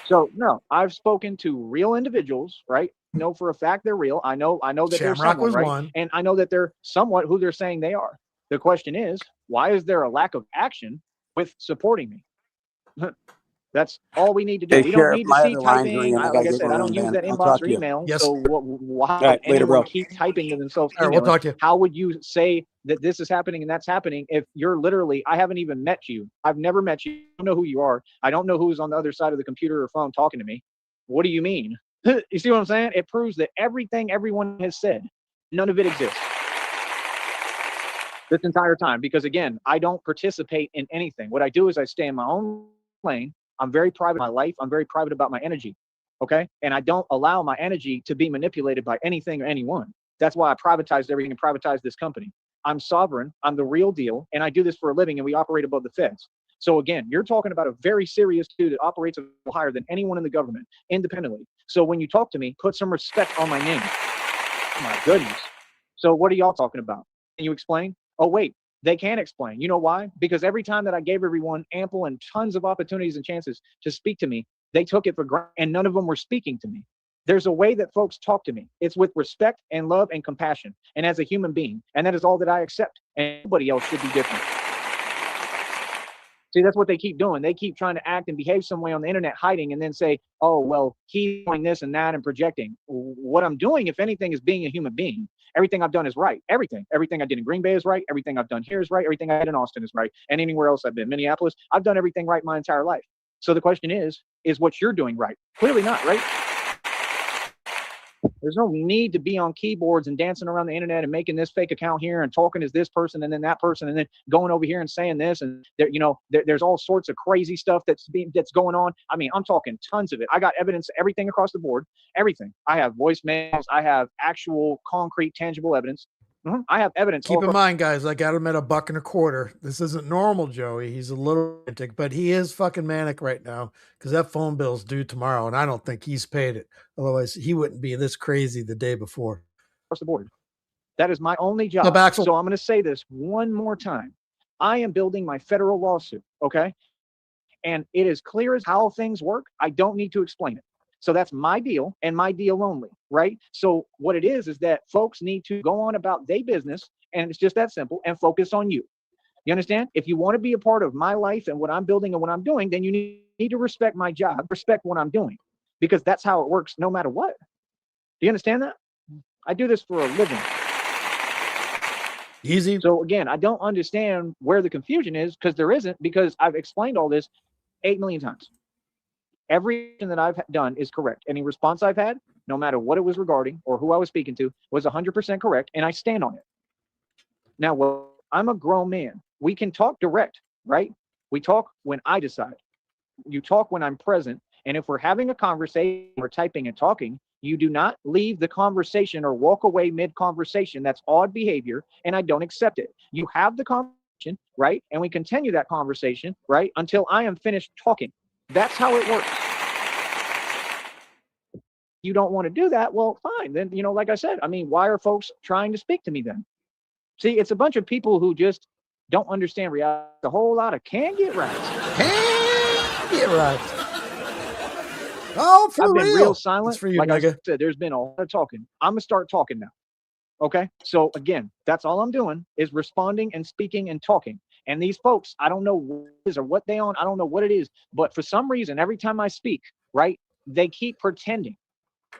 So no, I've spoken to real individuals, right? Know for a fact they're real. I know that they're someone, right? And I know that they're somewhat who they're saying they are. The question is, why is there a lack of action with supporting me? That's all we need to do. Hey, we Sheriff, don't need to see typing. like I said, I don't use that inbox or email. Yes. So why right, would anyone keep typing to themselves? All right, we'll talk to you. How would you say that this is happening and that's happening if you're literally, I haven't even met you. I've never met you. I don't know who you are. I don't know who's on the other side of the computer or phone talking to me. What do you mean? You see what I'm saying? It proves that everything everyone has said, none of it exists this entire time. Because again, I don't participate in anything. What I do is I stay in my own lane. I'm very private in my life. I'm very private about my energy. Okay. And I don't allow my energy to be manipulated by anything or anyone. That's why I privatized everything and privatized this company. I'm sovereign. I'm the real deal. And I do this for a living, and we operate above the feds. So again, you're talking about a very serious dude that operates a little higher than anyone in the government independently. So when you talk to me, put some respect on my name. Oh my goodness. So what are y'all talking about? Can you explain? Oh, wait, they can't explain. You know why? Because every time that I gave everyone ample and tons of opportunities and chances to speak to me, they took it for granted, and none of them were speaking to me. There's a way that folks talk to me. It's with respect and love and compassion, and as a human being. And that is all that I accept. And nobody else should be different. See, that's what they keep doing. They keep trying to act and behave some way on the internet, hiding, and then say, oh, well, he's doing this and that and projecting. What I'm doing, if anything, is being a human being. Everything I've done is right. Everything I did in Green Bay is right. Everything I've done here is right. Everything I did in Austin is right. And anywhere else I've been, Minneapolis, I've done everything right my entire life. So the question is what you're doing right? Clearly not, right? There's no need to be on keyboards and dancing around the internet and making this fake account here and talking as this person and then that person and then going over here and saying this. And there, there's all sorts of crazy stuff that's going on. I mean, I'm talking tons of it. I got evidence, everything across the board, everything. I have voicemails. I have actual concrete, tangible evidence. I have evidence. Keep in mind, guys, I got him at $1.25. This isn't normal, Joey. He's a little romantic, but he is fucking manic right now because that phone bill's due tomorrow, and I don't think he's paid it. Otherwise, he wouldn't be this crazy the day before. Across the board. That is my only job. So I'm going to say this one more time. I am building my federal lawsuit, okay? And it is clear as how things work. I don't need to explain it. So that's my deal and my deal only, right? So what it is that folks need to go on about their business, and it's just that simple, and focus on you. You understand? If you want to be a part of my life and what I'm building and what I'm doing, then you need to respect my job, respect what I'm doing, because that's how it works no matter what. Do you understand that? I do this for a living. Easy. So again, I don't understand where the confusion is, because there isn't, because I've explained all this 8 million times. Everything that I've done is correct. Any response I've had, no matter what it was regarding or who I was speaking to, was 100% correct, and I stand on it. Now, well, I'm a grown man. We can talk direct, right? We talk when I decide. You talk when I'm present. And if we're having a conversation, we're typing and talking, you do not leave the conversation or walk away mid-conversation. That's odd behavior, and I don't accept it. You have the conversation, right? And we continue that conversation, right, until I am finished talking. That's how it works. You don't want to do that, well, fine. Then, like I said, I mean, why are folks trying to speak to me then? See, it's a bunch of people who just don't understand reality. A whole lot of can get right. Can get right. Oh, for I've been real silent. It's for you, like nigga. I said, there's been a lot of talking. I'm gonna start talking now. Okay. So again, that's all I'm doing is responding and speaking and talking. And these folks, I don't know what it is or what they on. I don't know what it is, but for some reason, every time I speak, right, they keep pretending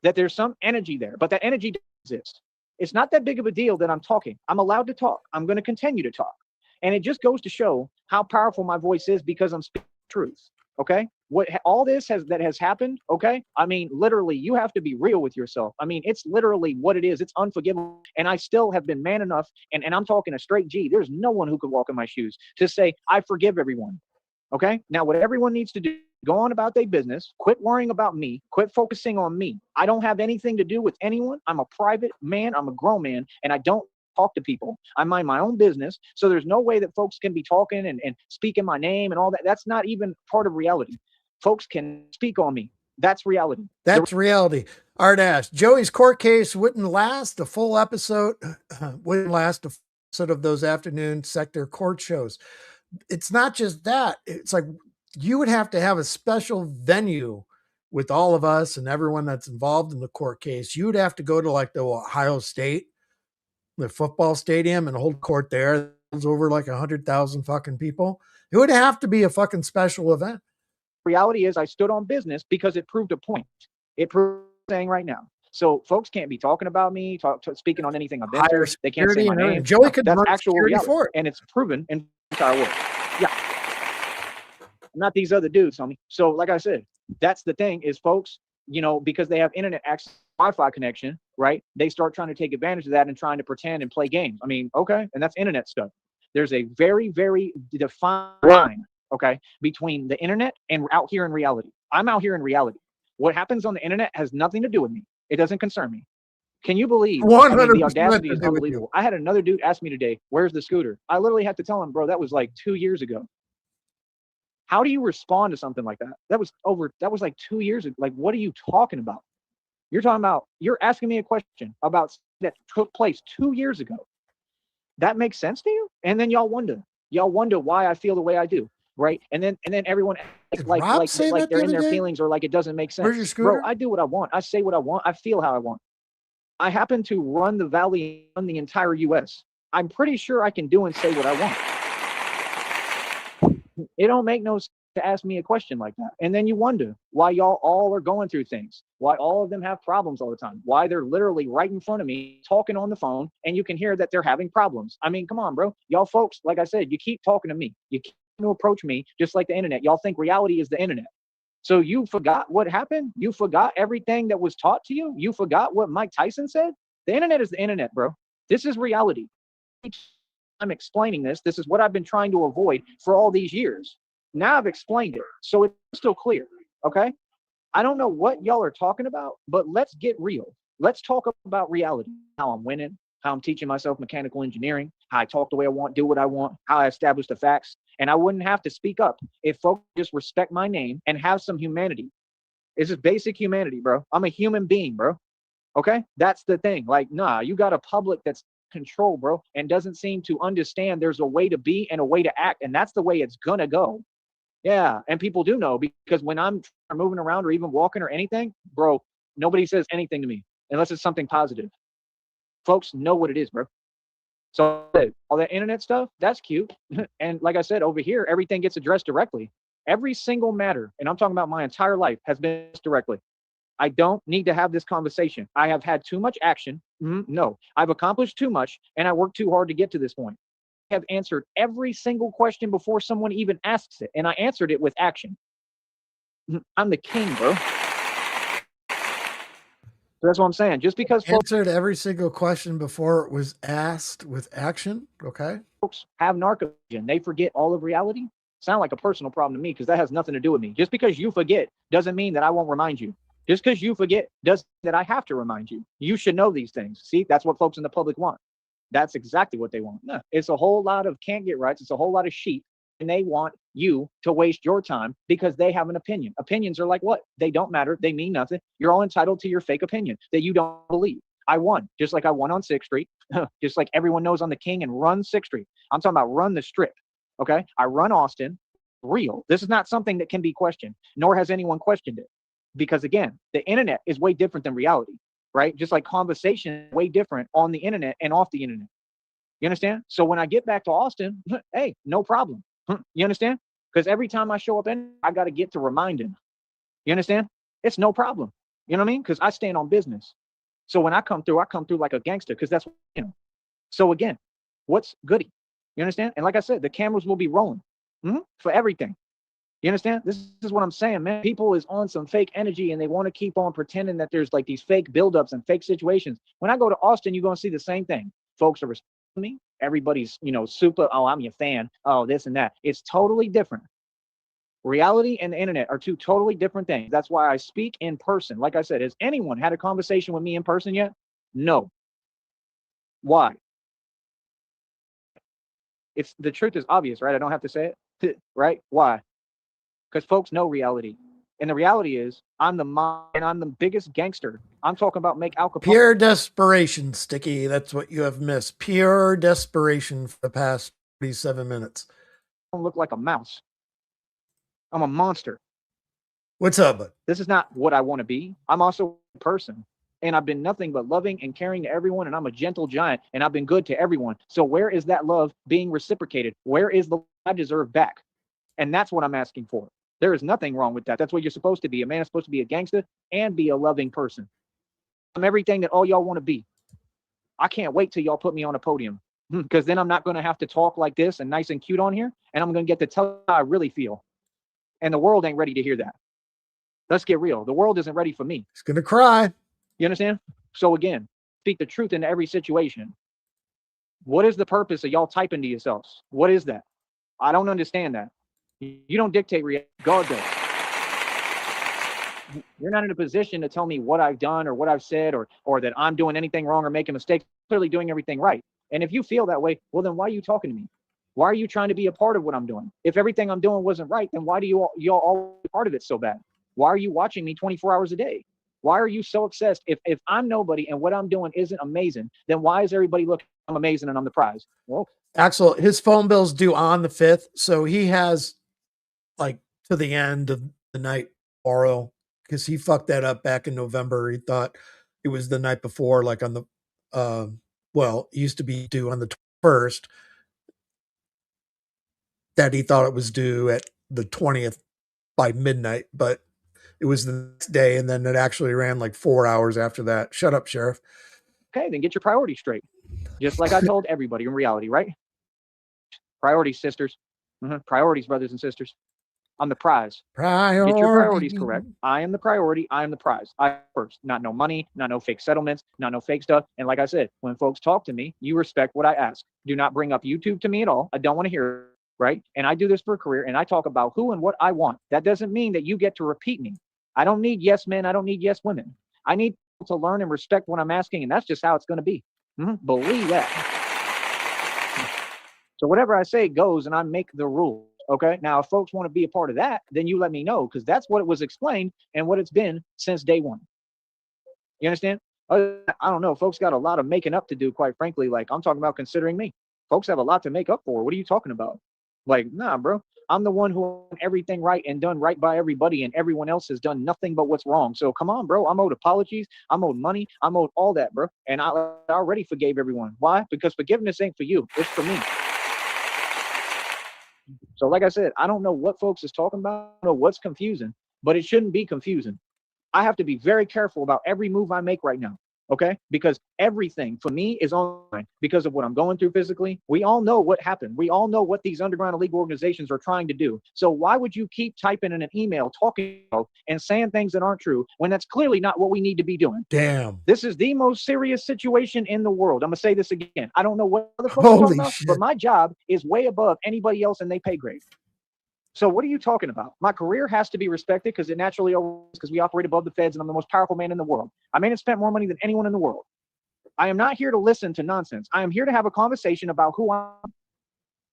that there's some energy there, but that energy doesn't exist. It's not that big of a deal that I'm talking. I'm allowed to talk. I'm going to continue to talk. And it just goes to show how powerful my voice is, because I'm speaking truth. Okay. What all this that has happened. Okay. I mean, literally, you have to be real with yourself. I mean, it's literally what it is. It's unforgivable. And I still have been man enough. And I'm talking a straight G. There's no one who could walk in my shoes to say, I forgive everyone. Okay. Now, what everyone needs to do, go on about their business, quit worrying about me, quit focusing on me. I don't have anything to do with anyone. I'm a private man. I'm a grown man, and I don't talk to people. I mind my own business. So there's no way that folks can be talking and speaking my name and all that. That's not even part of reality. Folks can speak on me. That's reality. That's reality. Art Ash, Joey's court case wouldn't last a full episode, wouldn't last a full episode of those afternoon sector court shows. It's not just that. It's like you would have to have a special venue with all of us and everyone that's involved in the court case. You would have to go to like the Ohio State, the football stadium, and hold court there. There's over like 100,000 fucking people. It would have to be a fucking special event. Reality is I stood on business because it proved a point. It proved saying right now. So folks can't be talking about me, speaking on anything I've been through. They can't say my name. Joey could That's run actual reality, for it. and it's proven in the entire world. Yeah. Not these other dudes, homie. So like I said, that's the thing is folks, because they have internet access, Wi-Fi connection, right? They start trying to take advantage of that and trying to pretend and play games. I mean, okay. And that's internet stuff. There's a very, very defined line, okay, between the internet and out here in reality. I'm out here in reality. What happens on the internet has nothing to do with me. It doesn't concern me. Can you believe? 100% the audacity is unbelievable. I had another dude ask me today, where's the scooter? I literally had to tell him, bro, that was like 2 years ago. How do you respond to something like that? That was like 2 years ago. Like, what are you talking about? You're asking me a question about that took place 2 years ago. That makes sense to you? And then y'all wonder why I feel the way I do, right? And then everyone like they're in their feelings or like it doesn't make sense. Where's your scooter? Bro, I do what I want. I say what I want. I feel how I want. I happen to run the valley on the entire US. I'm pretty sure I can do and say what I want. It don't make no sense to ask me a question like that. And then you wonder why y'all all are going through things, why all of them have problems all the time, why they're literally right in front of me talking on the phone and you can hear that they're having problems. I mean, come on, bro. Y'all folks, like I said, you keep talking to me. You keep to approach me just like the internet. Y'all think reality is the internet. So you forgot what happened? You forgot everything that was taught to you? You forgot what Mike Tyson said? The internet is the internet, bro. This is reality. I'm explaining this. This is what I've been trying to avoid for all these years. Now I've explained it, so it's still clear, okay? I don't know what y'all are talking about, but let's get real. Let's talk about reality, how I'm winning, how I'm teaching myself mechanical engineering, how I talk the way I want, do what I want, how I establish the facts, and I wouldn't have to speak up if folks just respect my name and have some humanity. It's just basic humanity, bro. I'm a human being, bro, okay? That's the thing. Like, nah, you got a public that's control, bro, and doesn't seem to understand there's a way to be and a way to act, and that's the way it's gonna go. Yeah, and people do know, because when I'm moving around or even walking or anything, bro, nobody says anything to me unless it's something positive. Folks know what it is, bro. So all that internet stuff, that's cute. And like I said, over here, everything gets addressed directly. Every single matter, and I'm talking about my entire life, has been addressed directly. I don't need to have this conversation. I have had too much action. No, I've accomplished too much, and I worked too hard to get to this point. I have answered every single question before someone even asks it, and I answered it with action. I'm the king, bro. So that's what I'm saying. Just because answered every single question before it was asked with action. Okay. Folks have narcovision, they forget all of reality. Sound like a personal problem to me, because that has nothing to do with me. Just because you forget doesn't mean that I won't remind you. Just because you forget doesn't mean that I have to remind you. You should know these things. See, that's what folks in the public want. That's exactly what they want. No, it's a whole lot of can't get rights. It's a whole lot of sheep. And they want you to waste your time because they have an opinion. Opinions are like what? They don't matter. They mean nothing. You're all entitled to your fake opinion that you don't believe. I won, just like I won on 6th Street, just like everyone knows I'm the king and run 6th Street. I'm talking about run the strip, okay? I run Austin, real. This is not something that can be questioned, nor has anyone questioned it. Because again, the internet is way different than reality, right? Just like conversation is way different on the internet and off the internet. You understand? So when I get back to Austin, hey, no problem. You understand? Because every time I show up I got to get to reminding. You understand? It's no problem. You know what I mean? Because I stand on business. So when I come through like a gangster, because that's what, you know. So again, what's goody? You understand? And like I said, the cameras will be rolling for everything. You understand? This is what I'm saying, man. People is on some fake energy and they want to keep on pretending that there's like these fake buildups and fake situations. When I go to Austin, you're going to see the same thing. Folks are respecting me. Everybody's, super, oh, I'm your fan. Oh, this and that. It's totally different. Reality and the internet are two totally different things. That's why I speak in person. Like I said, has anyone had a conversation with me in person yet? No. Why? It's the truth is obvious, right? I don't have to say it, right? Why? Because folks know reality. And the reality is I'm the biggest gangster. I'm talking about make Al Capone. Pure desperation, Sticky. That's what you have missed. Pure desperation for the past 47 minutes. I don't look like a mouse. I'm a monster. What's up, bud? This is not what I want to be. I'm also a person. And I've been nothing but loving and caring to everyone. And I'm a gentle giant. And I've been good to everyone. So where is that love being reciprocated? Where is the love I deserve back? And that's what I'm asking for. There is nothing wrong with that. That's what you're supposed to be. A man is supposed to be a gangster and be a loving person. I'm everything that all y'all want to be. I can't wait till y'all put me on a podium, because then I'm not going to have to talk like this and nice and cute on here. And I'm going to get to tell how I really feel. And the world ain't ready to hear that. Let's get real. The world isn't ready for me. He's going to cry. You understand? So again, speak the truth in every situation. What is the purpose of y'all typing to yourselves? What is that? I don't understand that. You don't dictate reality. God does. You're not in a position to tell me what I've done or what I've said or that I'm doing anything wrong or making mistakes. I'm clearly doing everything right. And if you feel that way, well, then why are you talking to me? Why are you trying to be a part of what I'm doing? If everything I'm doing wasn't right, then why do y'all all be part of it so bad? Why are you watching me 24 hours a day? Why are you so obsessed? If I'm nobody and what I'm doing isn't amazing, then why is everybody looking? I'm amazing and I'm the prize. Well, Axel, his phone bill's due on the 5th, so he has like to the end of the night borrow, because he fucked that up back in November. He thought it was the night before, like on the it used to be due on the 1st, that he thought it was due at the 20th by midnight, but it was the next day, and then it actually ran like 4 hours after that. Shut up, Sheriff. Okay, then get your priorities straight. Just like I told everybody in reality, right? Priorities, sisters. Priorities, brothers and sisters. I'm the prize. Priority. Get your priorities correct. I am the priority. I am the prize. I first. Not no money, not no fake settlements, not no fake stuff. And like I said, when folks talk to me, you respect what I ask. Do not bring up YouTube to me at all. I don't want to hear it, right? And I do this for a career, and I talk about who and what I want. That doesn't mean that you get to repeat me. I don't need yes men. I don't need yes women. I need people to learn and respect what I'm asking, and that's just how it's going to be. Believe that. So whatever I say goes, and I make the rules. Okay. Now, if folks want to be a part of that, then you let me know, because that's what it was explained and what it's been since day one. You understand? I don't know. Folks got a lot of making up to do, quite frankly. Like, I'm talking about considering me. Folks have a lot to make up for. What are you talking about? Like, nah, bro. I'm the one who done everything right and done right by everybody, and everyone else has done nothing but what's wrong. So come on, bro. I'm owed apologies. I'm owed money. I'm owed all that, bro. And I already forgave everyone. Why? Because forgiveness ain't for you. It's for me. So like I said, I don't know what folks is talking about. I don't know what's confusing, but it shouldn't be confusing. I have to be very careful about every move I make right now. Okay? Because everything for me is online because of what I'm going through physically. We all know what happened. We all know what these underground illegal organizations are trying to do. So why would you keep typing in an email, talking and saying things that aren't true when that's clearly not what we need to be doing? Damn. This is the most serious situation in the world. I'm going to say this again. I don't know what other folks are Holy talking about, shit. but my job is way above anybody else in their pay grade. So what are you talking about? My career has to be respected because it naturally is, because we operate above the feds and I'm the most powerful man in the world. I may have spent more money than anyone in the world. I am not here to listen to nonsense. I am here to have a conversation about who I am.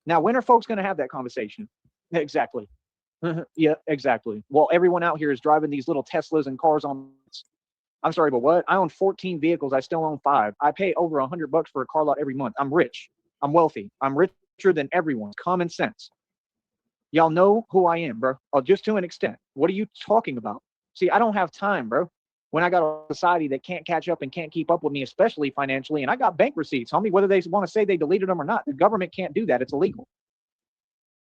Now, when are folks going to have that conversation? Exactly. Yeah, exactly. Well, everyone out here is driving these little Teslas and cars on. I'm sorry, but what? I own 14 vehicles. I still own 5. I pay over $100 for a car lot every month. I'm rich. I'm wealthy. I'm richer than everyone. Common sense. Y'all know who I am, bro. Just to an extent. What are you talking about? See, I don't have time, bro. When I got a society that can't catch up and can't keep up with me, especially financially, and I got bank receipts, homie, whether they want to say they deleted them or not. The government can't do that. It's illegal.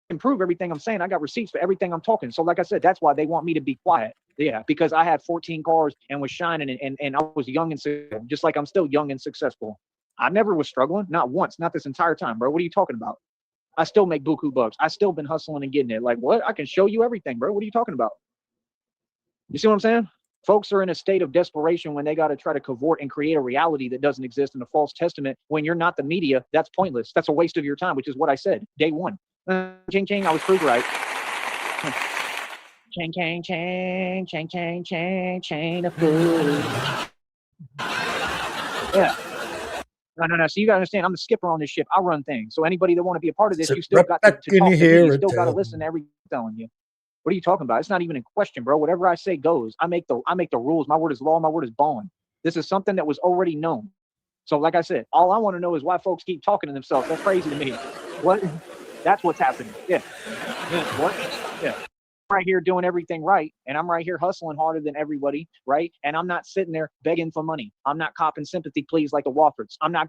Improve everything I'm saying. I got receipts for everything I'm talking. So like I said, that's why they want me to be quiet. Yeah, because I had 14 cars and was shining and I was young and successful, just like I'm still young and successful. I never was struggling, not once, not this entire time, bro. What are you talking about? I still make buku bucks. I still been hustling and getting it. Like, what? I can show you everything, bro. What are you talking about? You see what I'm saying? Folks are in a state of desperation when they got to try to cavort and create a reality that doesn't exist in a false testament. When you're not the media, that's pointless. That's a waste of your time, which is what I said day one. Ching, ching, I was proved right. Ching, ching, ching, ching, ching, ching, chain of food. Yeah. No. So you gotta understand, I'm the skipper on this ship. I run things. So anybody that want to be a part of this, you still got to talk to me. You still got to listen to everything I'm telling you. What are you talking about? It's not even in question, bro. Whatever I say goes. I make the rules. My word is law. My word is bond. This is something that was already known. So like I said, all I want to know is why folks keep talking to themselves. That's crazy to me. What? That's what's happening. Yeah. What? Yeah. Right here doing everything right, and I'm right here hustling harder than everybody, right? And I'm not sitting there begging for money. I'm not copping sympathy pleas like the Woffords. I'm not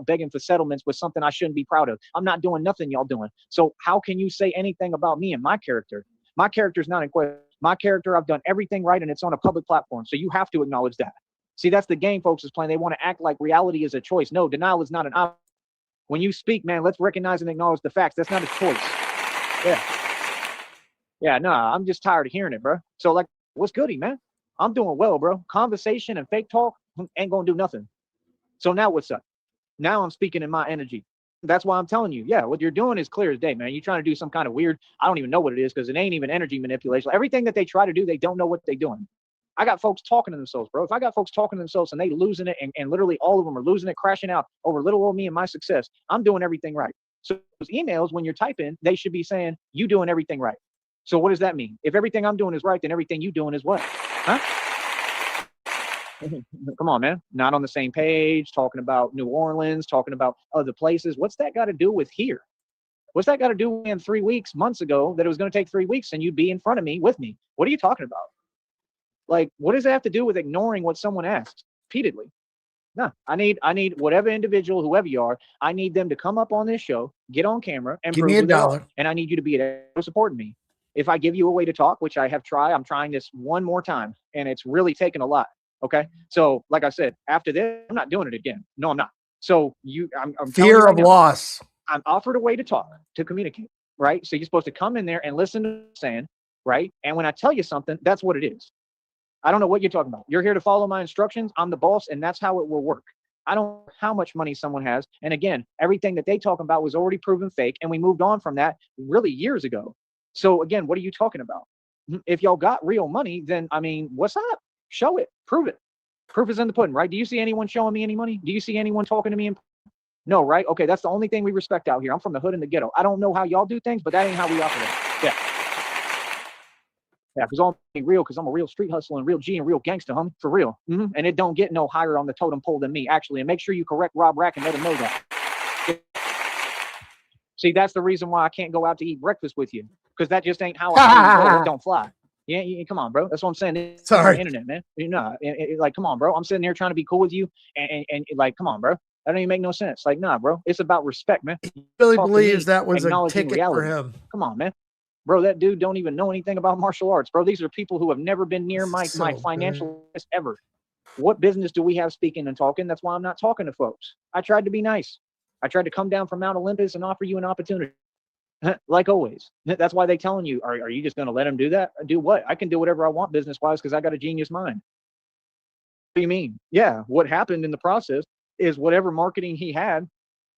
begging for settlements with something I shouldn't be proud of. I'm not doing nothing y'all doing. So how can you say anything about me and my character? My character is not in question. My character, I've done everything right, and it's on a public platform. So you have to acknowledge that. See, that's the game folks is playing. They want to act like reality is a choice. No, denial is not an option. When you speak, man, let's recognize and acknowledge the facts. That's not a choice. Yeah, nah, I'm just tired of hearing it, bro. So like, what's goody, man? I'm doing well, bro. Conversation and fake talk ain't gonna do nothing. So now what's up? Now I'm speaking in my energy. That's why I'm telling you, yeah, what you're doing is clear as day, man. You're trying to do some kind of weird, I don't even know what it is because it ain't even energy manipulation. Everything that they try to do, they don't know what they're doing. I got folks talking to themselves, bro. If I got folks talking to themselves and they losing it and literally all of them are losing it, crashing out over little old me and my success, I'm doing everything right. So those emails, when you're typing, they should be saying, you doing everything right. So what does that mean? If everything I'm doing is right, then everything you doing is what? Huh? Come on, man. Not on the same page, talking about New Orleans, talking about other places. What's that got to do with here? What's that got to do in 3 weeks, months ago, that it was going to take 3 weeks and you'd be in front of me with me? What are you talking about? Like, what does that have to do with ignoring what someone asks repeatedly? No, I need whatever individual, whoever you are, I need them to come up on this show, get on camera, and Give prove me who they are. $1. And I need you to be there supporting me. If I give you a way to talk, which I have tried, I'm trying this one more time, and it's really taken a lot. Okay, so like I said, after this, I'm not doing it again. No, I'm not. So I'm fear of loss. I'm offered a way to talk, to communicate, right? So you're supposed to come in there and listen to what I'm saying, right? And when I tell you something, that's what it is. I don't know what you're talking about. You're here to follow my instructions. I'm the boss, and that's how it will work. I don't know how much money someone has. And again, everything that they talking about was already proven fake, and we moved on from that really years ago. So again, what are you talking about? If y'all got real money, then I mean, what's up? Show it. Prove it. Proof is in the pudding, right? Do you see anyone showing me any money? Do you see anyone talking to me? No, right? Okay, that's the only thing we respect out here. I'm from the hood and the ghetto. I don't know how y'all do things, but that ain't how we operate. Yeah. Yeah, because I'm being real, because I'm a real street hustler and real G and real gangster, homie, for real. And it don't get no higher on the totem pole than me, actually. And make sure you correct Rob Rack and let him know that. See, that's the reason why I can't go out to eat breakfast with you, because that just ain't how I roll. It don't fly. Yeah, come on, bro. That's what I'm saying. It's on the internet, man. You know, like, come on, bro. I'm sitting here trying to be cool with you, and like, come on, bro. That don't even make no sense. Like, nah, bro. It's about respect, man. He really believes that was a ticket reality. for him. Come on, man. Bro, that dude don't even know anything about martial arts, bro. These are people who have never been near my financial list ever. What business do we have speaking and talking? That's why I'm not talking to folks. I tried to be nice. I tried to come down from Mount Olympus and offer you an opportunity. Like always. That's why they telling you, are you just going to let him do that? Do what? I can do whatever I want business-wise because I got a genius mind. What do you mean? Yeah, what happened in the process is whatever marketing he had,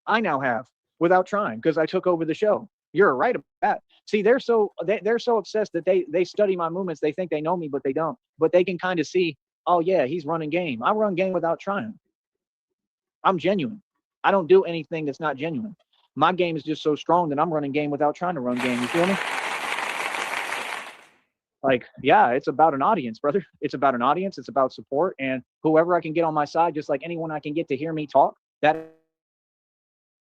I now have without trying because I took over the show. You're right about that. See, they're so obsessed that they study my movements. They think they know me, but they don't. But they can kind of see, oh yeah, he's running game. I run game without trying. I'm genuine. I don't do anything that's not genuine. My game is just so strong that I'm running game without trying to run game. You feel me? Like, yeah, it's about an audience, brother. It's about an audience. It's about support. And whoever I can get on my side, just like anyone I can get to hear me talk, that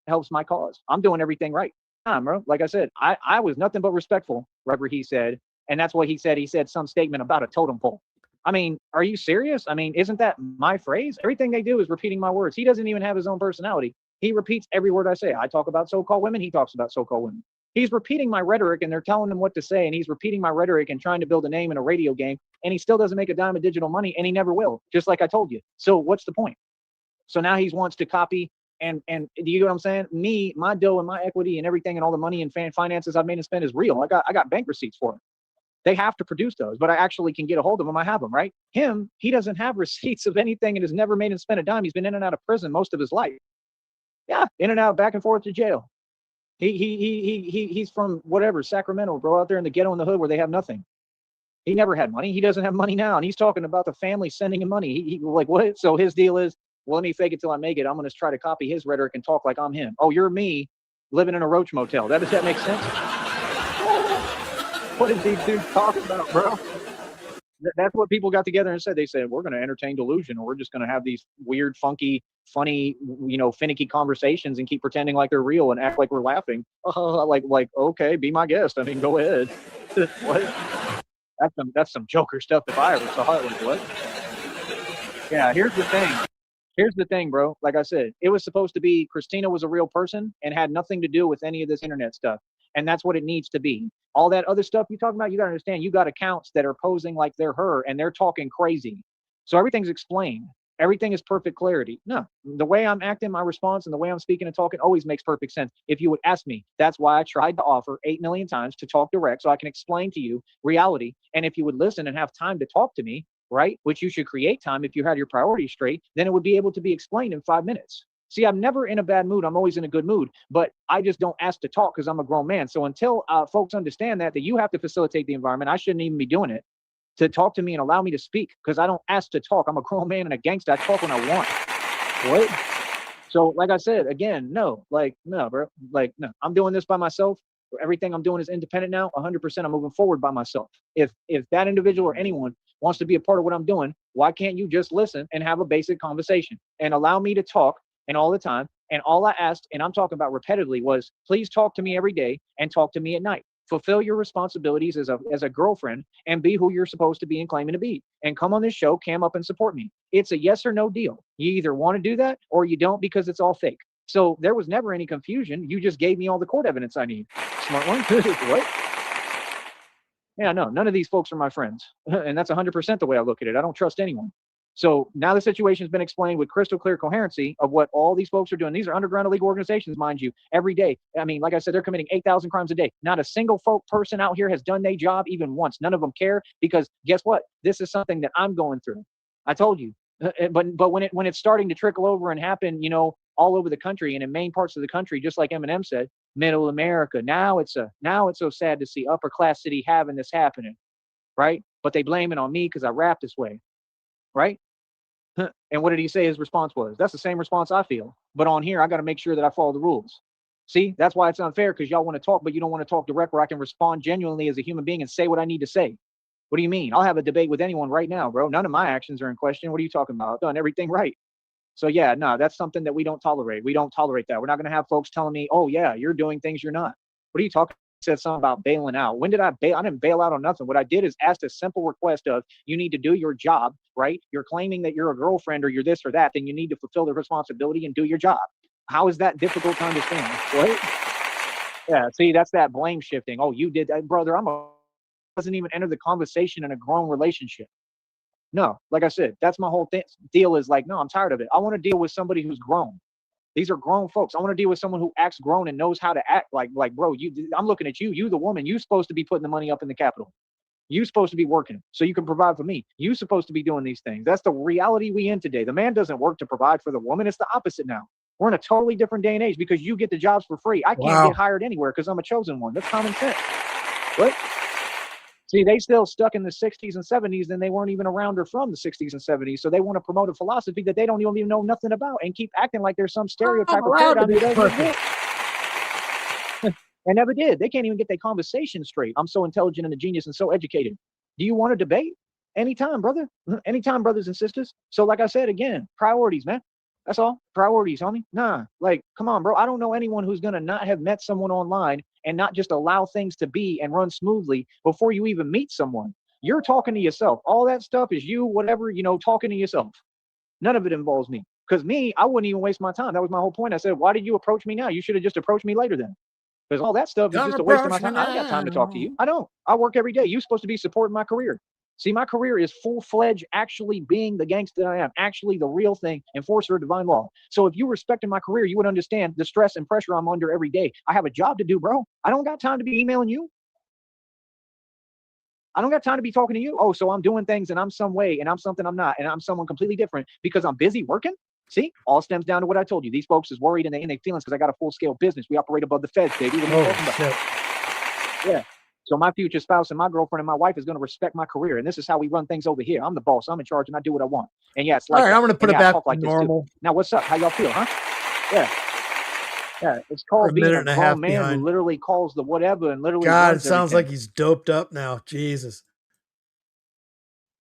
helps my cause. I'm doing everything right. Bro. Like I said, I was nothing but respectful, whatever he said. And that's what he said. He said some statement about a totem pole. I mean, are you serious? I mean, isn't that my phrase? Everything they do is repeating my words. He doesn't even have his own personality. He repeats every word I say. I talk about so-called women. He talks about so-called women. He's repeating my rhetoric and they're telling him what to say. And he's repeating my rhetoric and trying to build a name in a radio game. And he still doesn't make a dime of digital money and he never will, just like I told you. So what's the point? So now he wants to copy and do you get what I'm saying? Me, my dough and my equity and everything and all the money and finances I've made and spent is real. I got bank receipts for it. They have to produce those, but I actually can get a hold of them. I have them, right? Him, he doesn't have receipts of anything and has never made and spent a dime. He's been in and out of prison most of his life. Yeah, in and out, back and forth to jail. He's from whatever, Sacramento, bro, out there in the ghetto in the hood where they have nothing. He never had money. He doesn't have money now. And he's talking about the family sending him money. He like, what? So his deal is, well, let me fake it till I make it. I'm going to try to copy his rhetoric and talk like I'm him. Oh, you're me living in a roach motel. Does that make sense? What is these dudes talking about, bro? That's what people got together and said. They said, we're going to entertain delusion, or we're just going to have these weird, funky, funny, finicky conversations and keep pretending like they're real and act like we're laughing. Like, okay, be my guest. I mean, go ahead. What? That's some Joker stuff if I ever saw it. Like, what? Yeah, here's the thing, bro. Like I said, it was supposed to be Christina was a real person and had nothing to do with any of this internet stuff. And that's what it needs to be. All that other stuff you talking about, you got to understand, you got accounts that are posing like they're her and they're talking crazy. So everything's explained. Everything is perfect clarity. No, the way I'm acting, my response, and the way I'm speaking and talking always makes perfect sense. If you would ask me, that's why I tried to offer 8 million times to talk direct so I can explain to you reality. And if you would listen and have time to talk to me, right, which you should create time if you had your priorities straight, then it would be able to be explained in 5 minutes. See, I'm never in a bad mood. I'm always in a good mood, but I just don't ask to talk because I'm a grown man. So until folks understand that you have to facilitate the environment, I shouldn't even be doing it, to talk to me and allow me to speak because I don't ask to talk. I'm a grown man and a gangster. I talk when I want. What? So like I said, again, no, bro. Like, no, I'm doing this by myself. Everything I'm doing is independent now. 100% I'm moving forward by myself. If that individual or anyone wants to be a part of what I'm doing, why can't you just listen and have a basic conversation and allow me to talk and all the time? And all I asked, and I'm talking about repetitively, was please talk to me every day and talk to me at night. Fulfill your responsibilities as a girlfriend and be who you're supposed to be and claiming to be. And come on this show, cam up and support me. It's a yes or no deal. You either want to do that or you don't because it's all fake. So there was never any confusion. You just gave me all the court evidence I need. Smart one. What? Yeah, no, none of these folks are my friends. And that's 100% the way I look at it. I don't trust anyone. So now the situation's been explained with crystal clear coherency of what all these folks are doing. These are underground illegal organizations, mind you, every day. I mean, like I said, they're committing 8,000 crimes a day. Not a single person out here has done their job even once. None of them care because guess what? This is something that I'm going through. I told you. But when it's starting to trickle over and happen, all over the country and in main parts of the country, just like Eminem said, middle America. Now it's so sad to see upper class city having this happening, right? But they blame it on me because I rap this way. Right? And what did he say his response was? That's the same response I feel. But on here, I got to make sure that I follow the rules. See, that's why it's unfair because y'all want to talk, but you don't want to talk direct where I can respond genuinely as a human being and say what I need to say. What do you mean? I'll have a debate with anyone right now, bro. None of my actions are in question. What are you talking about? I've done everything right. So yeah, no, that's something that we don't tolerate. We don't tolerate that. We're not going to have folks telling me, oh yeah, you're doing things you're not. What are you talking? Said something about bailing out. When did I bail? I didn't bail out on nothing. What I did is asked a simple request of, you need to do your job, right? You're claiming that you're a girlfriend or you're this or that, then you need to fulfill the responsibility and do your job. How is that difficult to understand? What? Yeah, see, that's that blame shifting. Oh, you did that, brother. Doesn't even enter the conversation in a grown relationship. No, like I said, that's my whole deal is like, no, I'm tired of it. I want to deal with somebody who's grown. These are grown folks. I want to deal with someone who acts grown and knows how to act like, bro, I'm looking at you. You, the woman, you supposed to be putting the money up in the capital. You supposed to be working so you can provide for me. You supposed to be doing these things. That's the reality we in today. The man doesn't work to provide for the woman. It's the opposite now. We're in a totally different day and age because you get the jobs for free. I can't get hired anywhere because I'm a chosen one. That's common sense. What? See, they still stuck in the 60s and 70s, and they weren't even around or from the 60s and 70s. So they want to promote a philosophy that they don't even know nothing about and keep acting like there's some stereotype of paradigm that doesn't exist. I never did. They can't even get their conversation straight. I'm so intelligent and a genius and so educated. Do you want to debate? Anytime, brother. Anytime, brothers and sisters. So like I said, again, priorities, man. That's all. Priorities, homie. Nah, like, come on, bro. I don't know anyone who's going to not have met someone online and not just allow things to be and run smoothly before you even meet someone. You're talking to yourself. All that stuff is you, whatever, talking to yourself. None of it involves me. Because me, I wouldn't even waste my time. That was my whole point. I said, why did you approach me now? You should have just approached me later then. Because all that stuff is just a waste of my time. I don't got time to talk to you. I don't. I work every day. You're supposed to be supporting my career. See, my career is full-fledged actually being the gangster I am, actually the real thing, enforcer of divine law. So if you respected my career, you would understand the stress and pressure I'm under every day. I have a job to do, bro. I don't got time to be emailing you. I don't got time to be talking to you. Oh, so I'm doing things and I'm some way and I'm something I'm not and I'm someone completely different because I'm busy working? See, all stems down to what I told you. These folks is worried and they in their feelings because I got a full-scale business. We operate above the feds, baby. Yeah. So my future spouse and my girlfriend and my wife is going to respect my career. And this is how we run things over here. I'm the boss. I'm in charge and I do what I want. And yeah, it's like, all right, I'm going to put it back like normal. Now, what's up? How y'all feel, huh? Yeah. Yeah. It's called being a grown man who literally calls the whatever and literally. God, it sounds like he's doped up now. Jesus.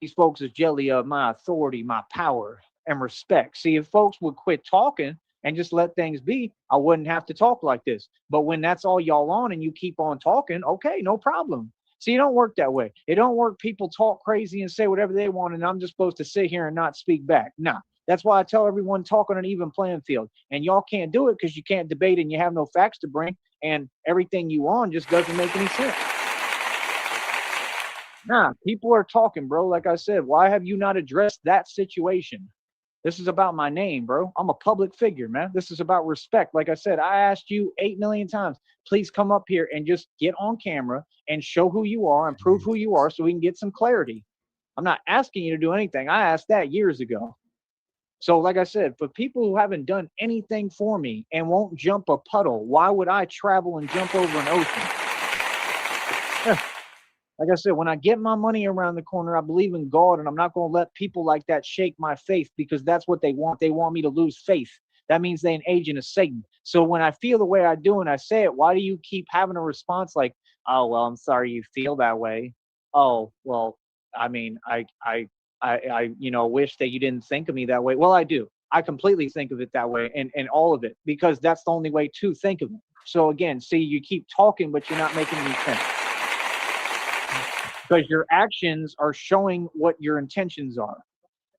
These folks is jelly of my authority, my power and respect. See, if folks would quit talking and just let things be, I wouldn't have to talk like this. But when that's all y'all on and you keep on talking, okay, no problem. See, it don't work that way. It don't work. People talk crazy and say whatever they want, and I'm just supposed to sit here and not speak back. Nah, that's why I tell everyone talk on an even playing field. And y'all can't do it because you can't debate and you have no facts to bring, and everything you on just doesn't make any sense. Nah, people are talking, bro. Like I said, why have you not addressed that situation? This is about my name, bro. I'm a public figure, man. This is about respect. Like I said, I asked you 8 million times, please come up here and just get on camera and show who you are and prove who you are so we can get some clarity. I'm not asking you to do anything. I asked that years ago. So like I said, for people who haven't done anything for me and won't jump a puddle, why would I travel and jump over an ocean? Like I said, when I get my money around the corner, I believe in God, and I'm not going to let people like that shake my faith because that's what they want. They want me to lose faith. That means they're an agent of Satan. So when I feel the way I do and I say it, why do you keep having a response like, oh, well, I'm sorry you feel that way. Oh, well, I mean, I wish that you didn't think of me that way. Well, I do. I completely think of it that way and all of it because that's the only way to think of it. So again, see, you keep talking, but you're not making any sense. Because your actions are showing what your intentions are.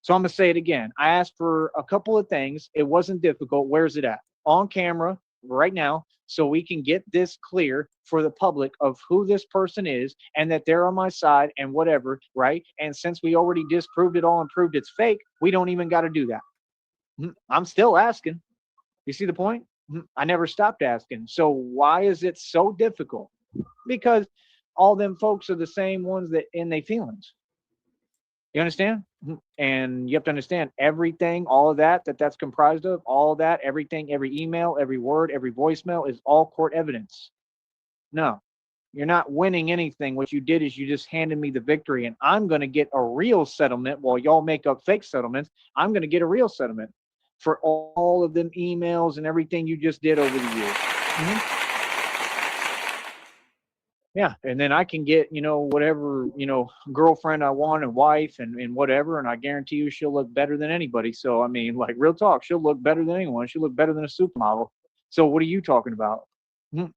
So I'm going to say it again. I asked for a couple of things. It wasn't difficult. Where's it at? On camera right now, so we can get this clear for the public of who this person is and that they're on my side and whatever, right? And since we already disproved it all and proved it's fake, we don't even got to do that. I'm still asking. You see the point? I never stopped asking. So why is it so difficult? Because all them folks are the same ones that in their feelings. You understand? And you have to understand everything, all of that's comprised of, all that, everything, every email, every word, every voicemail is all court evidence. No, you're not winning anything. What you did is you just handed me the victory, and I'm going to get a real settlement while y'all make up fake settlements. I'm going to get a real settlement for all of them emails and everything you just did over the years. Yeah, and then I can get, whatever, girlfriend I want and wife and whatever, and I guarantee you she'll look better than anybody. So, I mean, like real talk, she'll look better than anyone. She'll look better than a supermodel. So what are you talking about?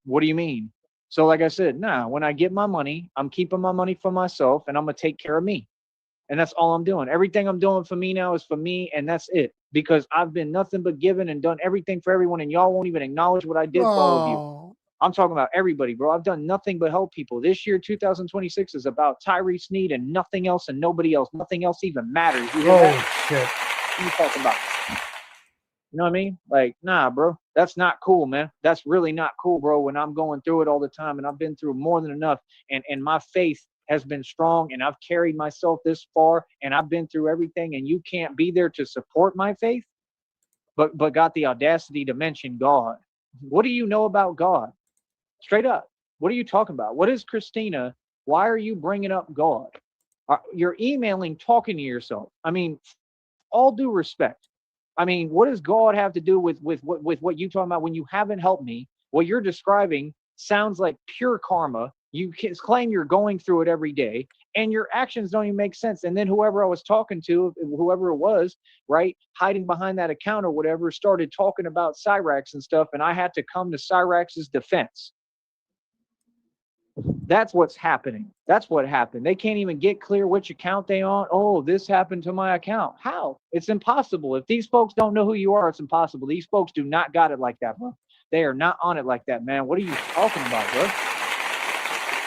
What do you mean? So like I said, nah, when I get my money, I'm keeping my money for myself and I'm gonna take care of me. And that's all I'm doing. Everything I'm doing for me now is for me, and that's it. Because I've been nothing but giving and done everything for everyone, and y'all won't even acknowledge what I did for all of you. Oh, I'm talking about everybody, bro. I've done nothing but help people. This year, 2026, is about Tyree Sneed and nothing else and nobody else. Nothing else even matters. You hear that? shit. What are you talking about? You know what I mean? Like, nah, bro. That's not cool, man. That's really not cool, bro. When I'm going through it all the time and I've been through more than enough, and my faith has been strong and I've carried myself this far and I've been through everything, and you can't be there to support my faith, but got the audacity to mention God. What do you know about God? Straight up. What are you talking about? What is Christina? Why are you bringing up God? You're emailing, talking to yourself. I mean, all due respect. I mean, what does God have to do with what you talking about when you haven't helped me? What you're describing sounds like pure karma. You claim you're going through it every day, and your actions don't even make sense. And then whoever I was talking to, whoever it was, right, hiding behind that account or whatever, started talking about Cyrax and stuff, and I had to come to Cyrax's defense. That's what's happening. That's what happened. They can't even get clear which account they on. Oh, this happened to my account. How? It's impossible. If these folks don't know who you are, it's impossible. These folks do not got it like that, bro. They are not on it like that, man. What are you talking about, bro?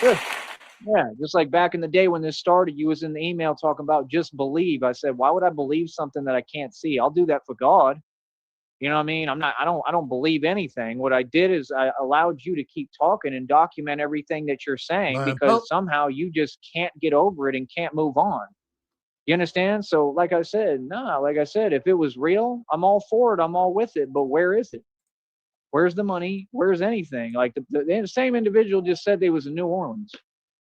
Yeah, just like back in the day when this started, you was in the email talking about just believe. I said, why would I believe something that I can't see? I'll do that for God. You know what I mean? I don't believe anything. What I did is I allowed you to keep talking and document everything that you're saying, because somehow you just can't get over it and can't move on. You understand? So like I said, if it was real, I'm all for it. I'm all with it. But where is it? Where's the money? Where's anything? Like the same individual just said they was in New Orleans.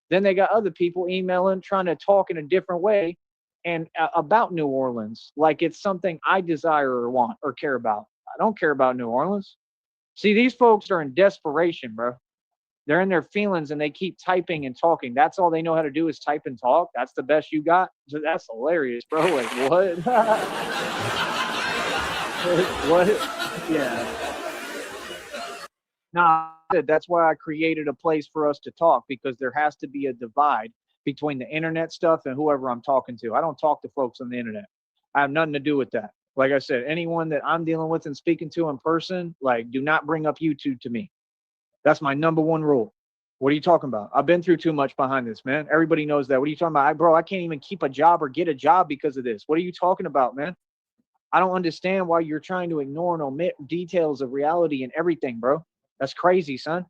Then they got other people emailing, trying to talk in a different way and about New Orleans, like it's something I desire or want or care about. I don't care about New Orleans. See, these folks are in desperation, bro. They're in their feelings and they keep typing and talking. That's all they know how to do is type and talk. That's the best you got. So that's hilarious, bro. Like what? What? Yeah. Nah, that's why I created a place for us to talk, because there has to be a divide between the internet stuff and whoever I'm talking to. I don't talk to folks on the internet. I have nothing to do with that. Like I said, anyone that I'm dealing with and speaking to in person, like, do not bring up YouTube to me. That's my number one rule. What are you talking about? I've been through too much behind this, man. Everybody knows that. What are you talking about? Bro, I can't even keep a job or get a job because of this. What are you talking about, man? I don't understand why you're trying to ignore and omit details of reality and everything, bro. That's crazy, son.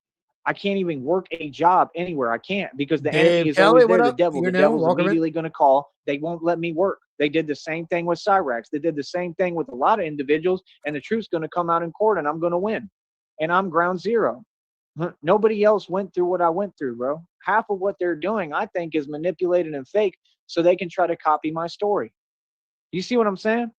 I can't even work a job anywhere. I can't, because the enemy is always there. The devil. The devil's immediately going to call. They won't let me work. They did the same thing with Cyrax. They did the same thing with a lot of individuals, and the truth's going to come out in court, and I'm going to win. And I'm ground zero. Nobody else went through what I went through, bro. Half of what they're doing, I think, is manipulated and fake so they can try to copy my story. You see what I'm saying?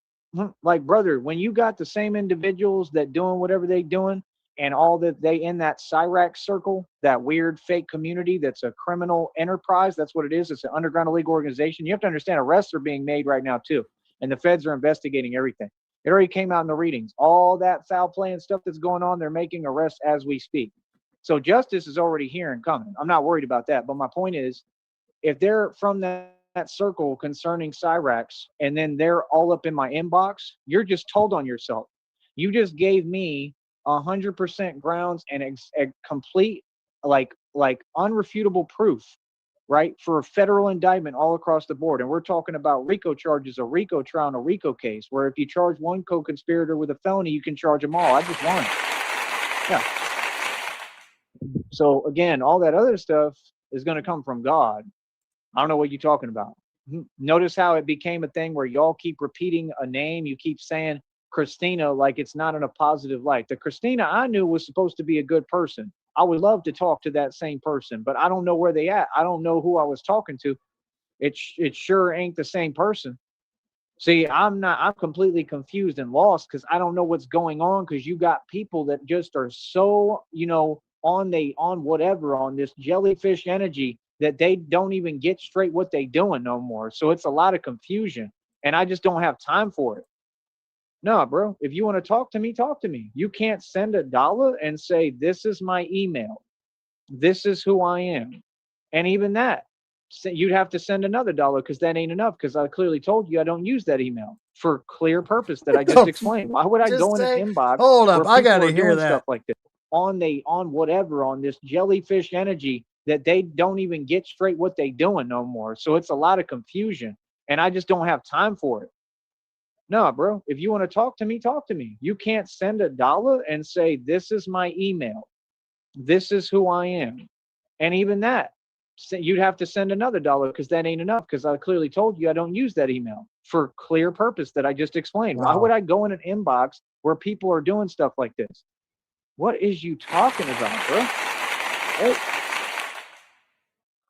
Like, brother, when you got the same individuals that doing whatever they doing, and all that they in that Cyrax circle, that weird fake community that's a criminal enterprise, that's what it is. It's an underground illegal organization. You have to understand, arrests are being made right now too, and the feds are investigating everything. It already came out in the readings. All that foul play and stuff that's going on, they're making arrests as we speak. So justice is already here and coming. I'm not worried about that. But my point is, if they're from that circle concerning Cyrax, and then they're all up in my inbox, you're just told on yourself. You just gave me 100% grounds and a complete, like unrefutable proof, right, for a federal indictment all across the board. And we're talking about RICO charges, a RICO trial, and a RICO case, where if you charge one co-conspirator with a felony, you can charge them all. I just won. Yeah. So again, all that other stuff is going to come from God. I don't know what you're talking about. Notice how it became a thing where y'all keep repeating a name. You keep saying Christina like it's not in a positive light. The Christina I knew was supposed to be a good person. I would love to talk to that same person, but I don't know where they at. I don't know who I was talking to. It sure ain't the same person. See, I'm completely confused and lost because I don't know what's going on, because you got people that just are so, on whatever, on this jellyfish energy that they don't even get straight what they doing no more. So it's a lot of confusion, and I just don't have time for it. No, bro, if you want to talk to me, talk to me. You can't send $1 and say, this is my email. This is who I am. And even that, you'd have to send another $1 because that ain't enough, because I clearly told you I don't use that email for clear purpose that I just explained. Why would I go in an inbox hold up, where I people gotta are hear doing that. stuff like this on whatever, on this jellyfish energy that they don't even get straight what they doing no more. So it's a lot of confusion, and I just don't have time for it. No, bro, if you want to talk to me, talk to me. You can't send $1 and say, this is my email. This is who I am. And even that, you'd have to send another $1 because that ain't enough, because I clearly told you I don't use that email for clear purpose that I just explained. Wow. Why would I go in an inbox where people are doing stuff like this? What is you talking about, bro? Hey.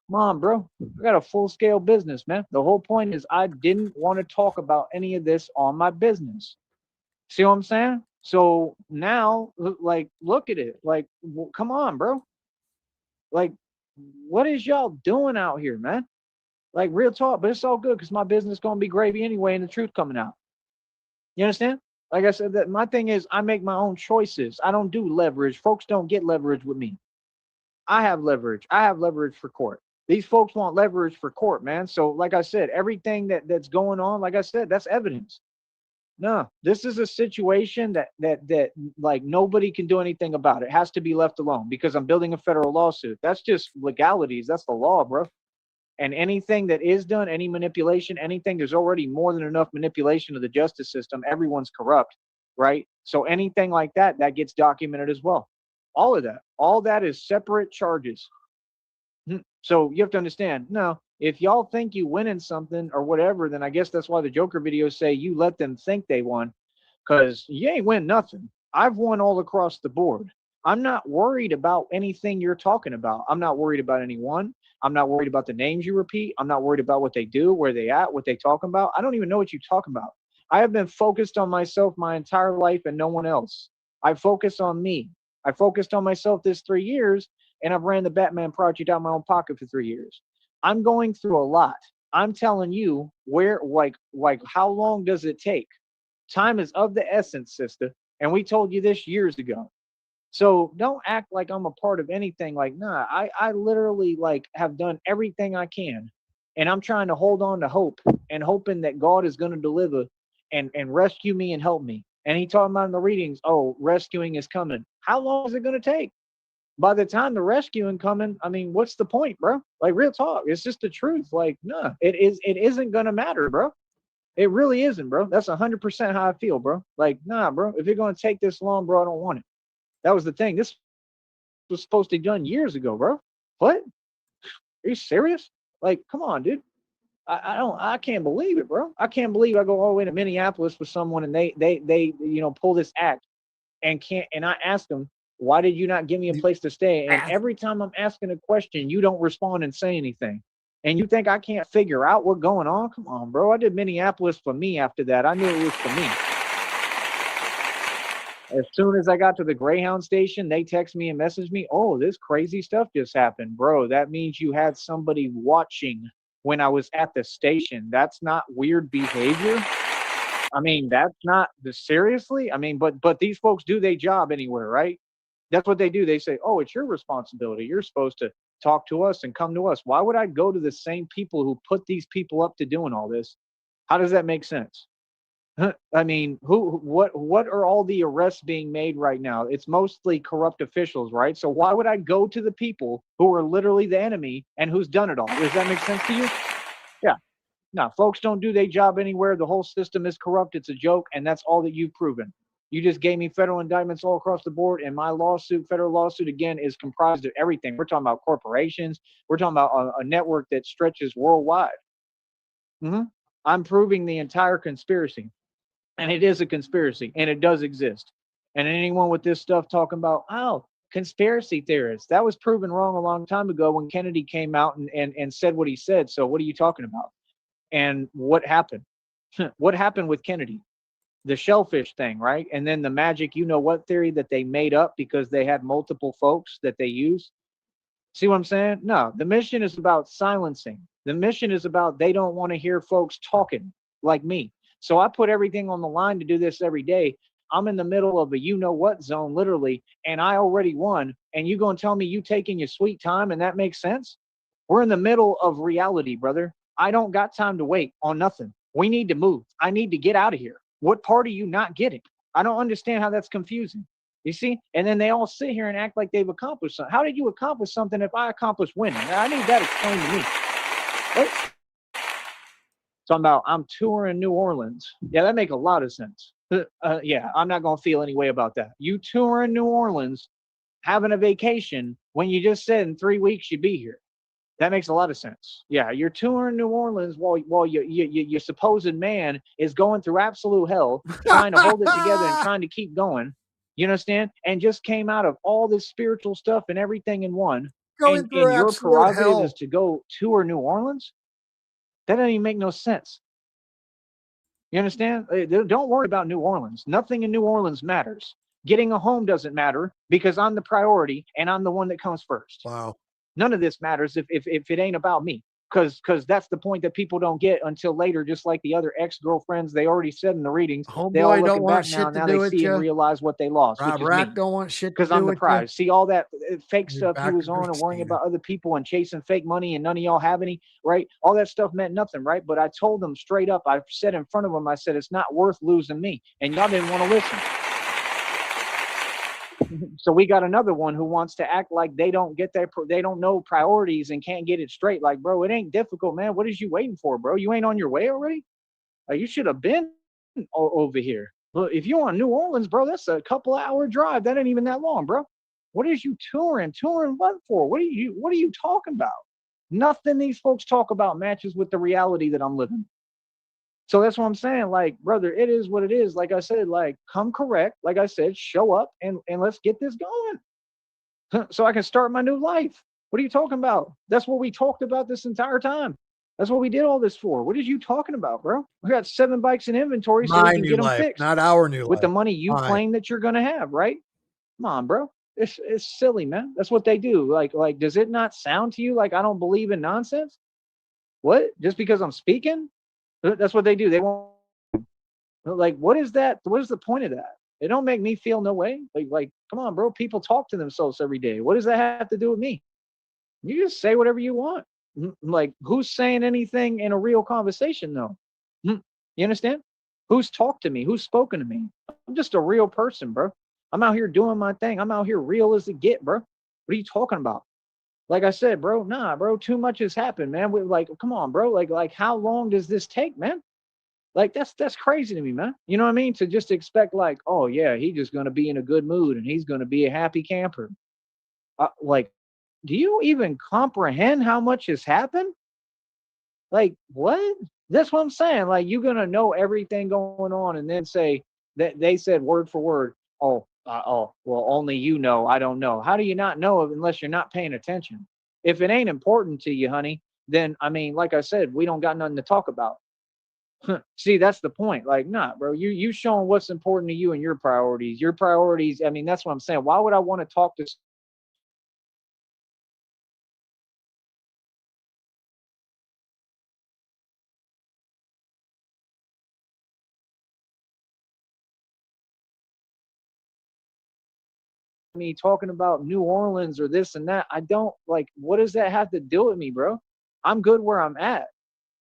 Come on, bro. I got a full-scale business, man. The whole point is I didn't want to talk about any of this on my business. See what I'm saying? So now, like, look at it. Like, come on, bro. Like, what is y'all doing out here, man? Like, real talk, but it's all good because my business going to be gravy anyway and the truth coming out. You understand? Like I said, that my thing is I make my own choices. I don't do leverage. Folks don't get leverage with me. I have leverage. I have leverage for court. These folks want leverage for court, man. So like I said, everything that's going on, like I said, that's evidence. No, this is a situation that like nobody can do anything about. It has to be left alone because I'm building a federal lawsuit. That's just legalities. That's the law, bro. And anything that is done, any manipulation, anything, there's already more than enough manipulation of the justice system. Everyone's corrupt, right? So anything like that, that gets documented as well. All of that. All that is separate charges. So you have to understand, no, if y'all think you winning something or whatever, then I guess that's why the Joker videos say you let them think they won, because you ain't win nothing. I've won all across the board. I'm not worried about anything you're talking about. I'm not worried about anyone. I'm not worried about the names you repeat. I'm not worried about what they do, where they at, what they talking about. I don't even know what you talk about. I have been focused on myself my entire life and no one else. I focus on me. I focused on myself this 3 years, and I've ran the Batman project out of my own pocket for 3 years. I'm going through a lot. I'm telling you where, like how long does it take? Time is of the essence, sister. And we told you this years ago. So don't act like I'm a part of anything. Like, nah, I literally like have done everything I can. And I'm trying to hold on to hope and hoping that God is going to deliver and rescue me and help me. And he talking about in the readings, oh, rescuing is coming. How long is it going to take? By the time the rescuing coming, I mean, what's the point, bro? Like, real talk. It's just the truth. Like, nah, it isn't going to matter, bro. It really isn't, bro. That's 100% how I feel, bro. Like, nah, bro, if you're going to take this long, bro, I don't want it. That was the thing. This was supposed to be done years ago, bro. What? Are you serious? Like, come on, dude. I can't believe it, bro. I can't believe I go all the way to Minneapolis with someone and they pull this act and I ask them, why did you not give me a place to stay? And every time I'm asking a question, you don't respond and say anything. And you think I can't figure out what's going on? Come on, bro. I did Minneapolis for me after that. I knew it was for me. As soon as I got to the Greyhound station, they text me and message me, oh, this crazy stuff just happened. Bro, that means you had somebody watching when I was at the station. That's not weird behavior. I mean, that's not seriously. I mean, but these folks do their job anywhere, right? That's what they do. They say, oh, it's your responsibility. You're supposed to talk to us and come to us. Why would I go to the same people who put these people up to doing all this? How does that make sense? I mean, what are all the arrests being made right now? It's mostly corrupt officials, right? So why would I go to the people who are literally the enemy and who's done it all? Does that make sense to you? Yeah. No, folks don't do their job anywhere. The whole system is corrupt. It's a joke, and that's all that you've proven. You just gave me federal indictments all across the board, and my lawsuit, federal lawsuit, again, is comprised of everything. We're talking about corporations. We're talking about a network that stretches worldwide. I'm proving the entire conspiracy. And it is a conspiracy, and it does exist. And anyone with this stuff talking about, oh, conspiracy theorists, that was proven wrong a long time ago when Kennedy came out and said what he said. So what are you talking about? And what happened? What happened with Kennedy? the shellfish thing, right? And then the magic, you know what theory that they made up because they had multiple folks that they used. See what I'm saying? No, the mission is about silencing. The mission is about they don't want to hear folks talking like me. So I put everything on the line to do this every day. I'm in the middle of a you know what zone, literally, and I already won. And you gonna tell me you taking your sweet time and that makes sense? We're in the middle of reality, brother. I don't got time to wait on nothing. We need to move. I need to get out of here. What part are you not getting? I don't understand how that's confusing. You see? And then they all sit here and act like they've accomplished something. How did you accomplish something if I accomplished winning? I need that explained to me. Right? Talking about I'm touring New Orleans. Yeah, that makes a lot of sense. Yeah, I'm not going to feel any way about that. You touring New Orleans, having a vacation when you just said in 3 weeks you'd be here. That makes a lot of sense. Yeah, you're touring New Orleans while your supposed man is going through absolute hell, trying to hold it together and trying to keep going. You understand? And just came out of all this spiritual stuff and everything in one. Going through and your absolute prerogative hell. is to go tour New Orleans? That doesn't even make no sense. You understand? Don't worry about New Orleans. Nothing in New Orleans matters. Getting a home doesn't matter because I'm the priority and I'm the one that comes first. Wow. None of this matters if it ain't about me. Because that's the point that people don't get until later, just like the other ex-girlfriends they already said in the readings. They all Homeboy don't looking want back now, shit to now do they with see and you. realize what they lost, Rob which is Rat me. don't want shit to Because do I'm the with you. prize. See all that fake You're stuff back you was to on and worrying Christina. about other people and chasing fake money and none of y'all have any, right? All that stuff meant nothing, right? But I told them straight up, I said in front of them, I said, it's not worth losing me. And y'all didn't want to listen. So we got another one who wants to act like they don't know priorities and can't get it straight. Like, bro, it ain't difficult, man. What is you waiting for, bro? You ain't on your way already? You should have been over here. Look, if you're on New Orleans, bro, that's a couple hour drive. That ain't even that long, bro. What is you touring? Touring what for? What are you talking about? Nothing these folks talk about matches with the reality that I'm living. So that's what I'm saying. Like, brother, it is what it is. Like I said, like, come correct. Like I said, show up and let's get this going so I can start my new life. What are you talking about? That's what we talked about this entire time. That's what we did all this for. What are you talking about, bro? We got 7 bikes in inventory so we can get them fixed. Not our new life. With the money you claim that you're going to have, right? Come on, bro. It's silly, man. That's what they do. Like, does it not sound to you like I don't believe in nonsense? What? Just because I'm speaking? That's what they do. They won't. Like, what is that? What is the point of that? It don't make me feel no way. Like, come on, bro. People talk to themselves every day. What does that have to do with me? You just say whatever you want. Like, who's saying anything in a real conversation, though? You understand? Who's talked to me? Who's spoken to me? I'm just a real person, bro. I'm out here doing my thing. I'm out here real as it get, bro. What are you talking about? Like I said, bro, nah, bro, too much has happened, man. We're like, come on, bro. Like, how long does this take, man? Like, that's crazy to me, man. You know what I mean? To just expect, like, oh yeah, he's just gonna be in a good mood and he's gonna be a happy camper. Like, do you even comprehend how much has happened? Like, what? That's what I'm saying. Like, you're gonna know everything going on and then say that they said word for word, well, only you know, I don't know. How do you not know unless you're not paying attention? If it ain't important to you, honey, then I mean, like I said, we don't got nothing to talk about. See, that's the point. Like, nah, bro, you showing what's important to you and your priorities. Your priorities, I mean, that's what I'm saying. Why would I want to talk to me talking about New Orleans or this and that? I don't like, what does that have to do with me, bro? I'm good where I'm at.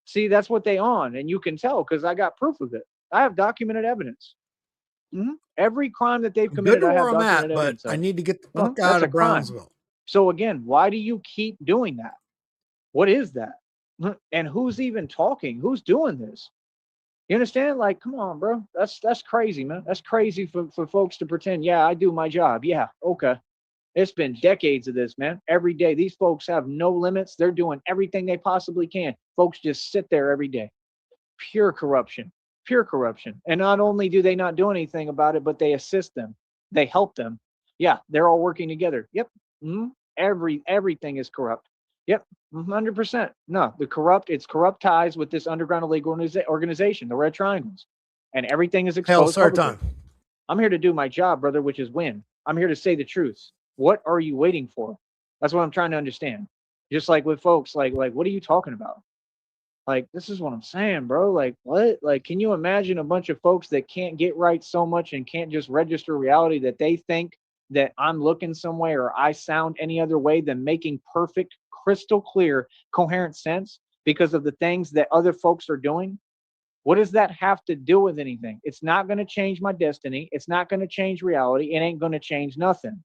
See, that's what they on, and you can tell because I got proof of it. I have documented evidence. Every crime that they've committed, I have documented evidence. But I need to get the fuck That's out a of crime. Brownsville. So again, why do you keep doing that? What is that? And who's even talking? Who's doing this? You understand? Like, come on, bro. That's crazy, man. That's crazy for folks to pretend, yeah, I do my job. Yeah, okay. It's been decades of this, man. Every day, these folks have no limits. They're doing everything they possibly can. Folks just sit there every day. Pure corruption. Pure corruption. And not only do they not do anything about it, but they assist them. They help them. Yeah, they're all working together. Yep. Everything is corrupt. Yep. 100%. No, it's corrupt ties with this underground illegal organization, the Red Triangles. and everything is Hell, exposed. Sartan. I'm here to do my job, brother, which is win. I'm here to say the truth. What are you waiting for? That's what I'm trying to understand. Just like with folks, like what are you talking about? Like, this is what I'm saying, bro. Like, what? Like, can you imagine a bunch of folks that can't get right so much and can't just register reality that they think that I'm looking some way or I sound any other way than making perfect, crystal clear, coherent sense because of the things that other folks are doing? What does that have to do with anything? It's not going to change my destiny. It's not going to change reality. It ain't going to change nothing.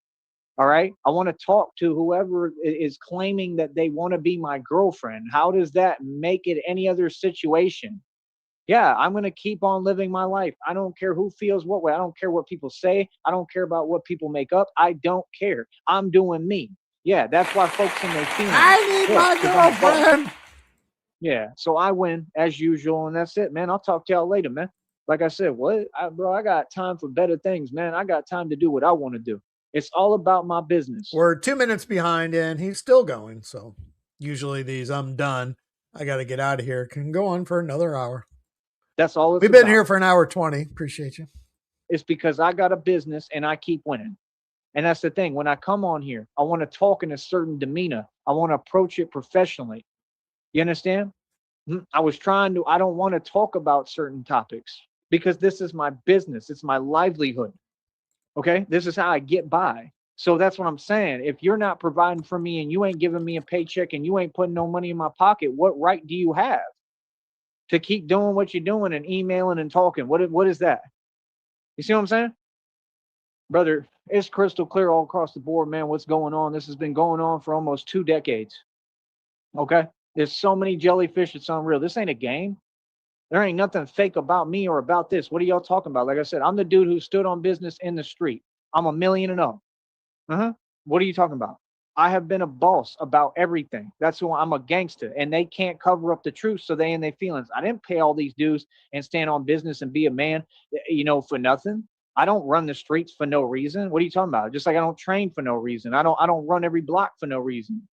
All right. I want to talk to whoever is claiming that they want to be my girlfriend. How does that make it any other situation? Yeah, I'm going to keep on living my life. I don't care who feels what way. I don't care what people say. I don't care about what people make up. I don't care. I'm doing me. Yeah, that's why folks in their feelings. I need my girlfriend. Yeah, so I win as usual, and that's it, man. I'll talk to y'all later, man. Like I said, bro, I got time for better things, man. I got time to do what I want to do. It's all about my business. We're 2 minutes behind and he's still going. So usually these I'm done. I got to get out of here. Can go on for another hour. That's all We've been here for an hour 20. Appreciate you. It's because I got a business and I keep winning. And that's the thing. When I come on here, I want to talk in a certain demeanor. I want to approach it professionally. You understand? I don't want to talk about certain topics because this is my business. It's my livelihood. Okay. This is how I get by. So that's what I'm saying. If you're not providing for me and you ain't giving me a paycheck and you ain't putting no money in my pocket, what right do you have to keep doing what you're doing and emailing and talking? What is that? You see what I'm saying? Brother, it's crystal clear all across the board, man, what's going on. This has been going on for almost 2 decades. Okay. There's so many jellyfish, it's unreal. This ain't a game. There ain't nothing fake about me or about this. What are y'all talking about? Like I said, I'm the dude who stood on business in the street. I'm 1,000,000 and up. What are you talking about? I have been a boss about everything. That's who I'm, a gangster, and they can't cover up the truth, so they in their feelings. I didn't pay all these dues and stand on business and be a man, for nothing. I don't run the streets for no reason. What are you talking about? Just like I don't train for no reason. I don't run every block for no reason.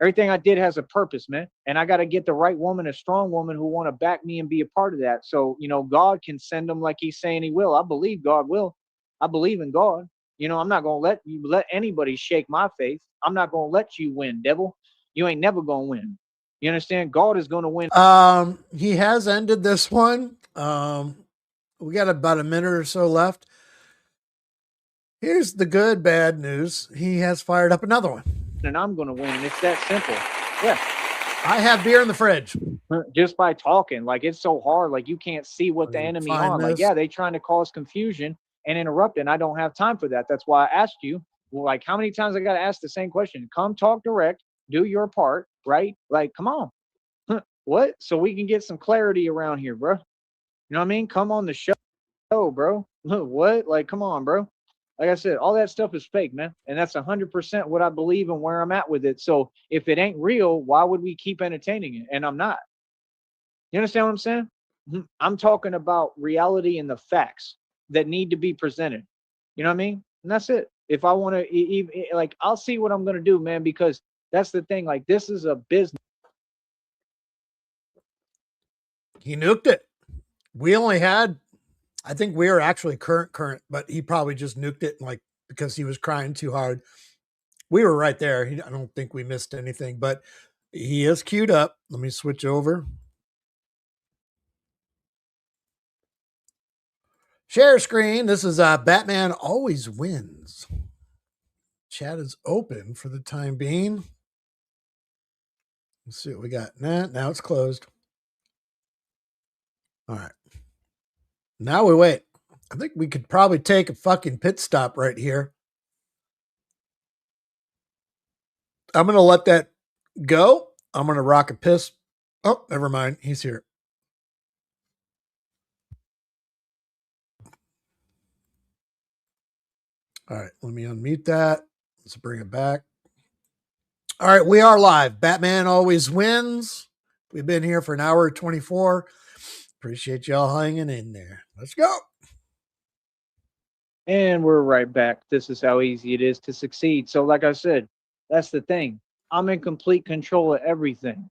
Everything I did has a purpose, man. And I got to get the right woman, a strong woman who want to back me and be a part of that. So, God can send them like he's saying he will. I believe God will. I believe in God. I'm not going to let anybody shake my faith. I'm not going to let you win, devil. You ain't never going to win. You understand? God is going to win. He has ended this one. We got about a minute or so left. Here's the good, bad news. He has fired up another one. And I'm going to win. And it's that simple. Yeah. I have beer in the fridge. Just by talking. Like, it's so hard. Like, you can't see what the enemy on. Like, yeah, they trying to cause confusion and interrupt. And I don't have time for that. That's why I asked you, well, like, how many times I got to ask the same question? Come talk direct, do your part, right? Like, come on. What? So we can get some clarity around here, bro. You know what I mean? Come on the show, bro. What? Like, come on, bro. Like I said, all that stuff is fake, man. And that's 100% what I believe and where I'm at with it. So if it ain't real, why would we keep entertaining it? And I'm not. You understand what I'm saying? I'm talking about reality and the facts that need to be presented. You know what I mean? And that's it. If I want to, like, I'll see what I'm going to do, man, because that's the thing. Like, this is a business. He nuked it. We only had, I think we were actually current, but he probably just nuked it like because he was crying too hard. We were right there. I don't think we missed anything, but he is queued up. Let me switch over. Share screen. This is Batman Always Wins. Chat is open for the time being. Let's see what we got. Now it's closed. All right. Now we wait. I think we could probably take a fucking pit stop right here. I'm going to let that go. I'm going to rock a piss. Oh, never mind. He's here. All right. Let me unmute that. Let's bring it back. All right. We are live. Batman Always Wins. We've been here for an hour 24. Appreciate y'all hanging in there. Let's go. And we're right back. This is how easy it is to succeed. So like I said, that's the thing. I'm in complete control of everything.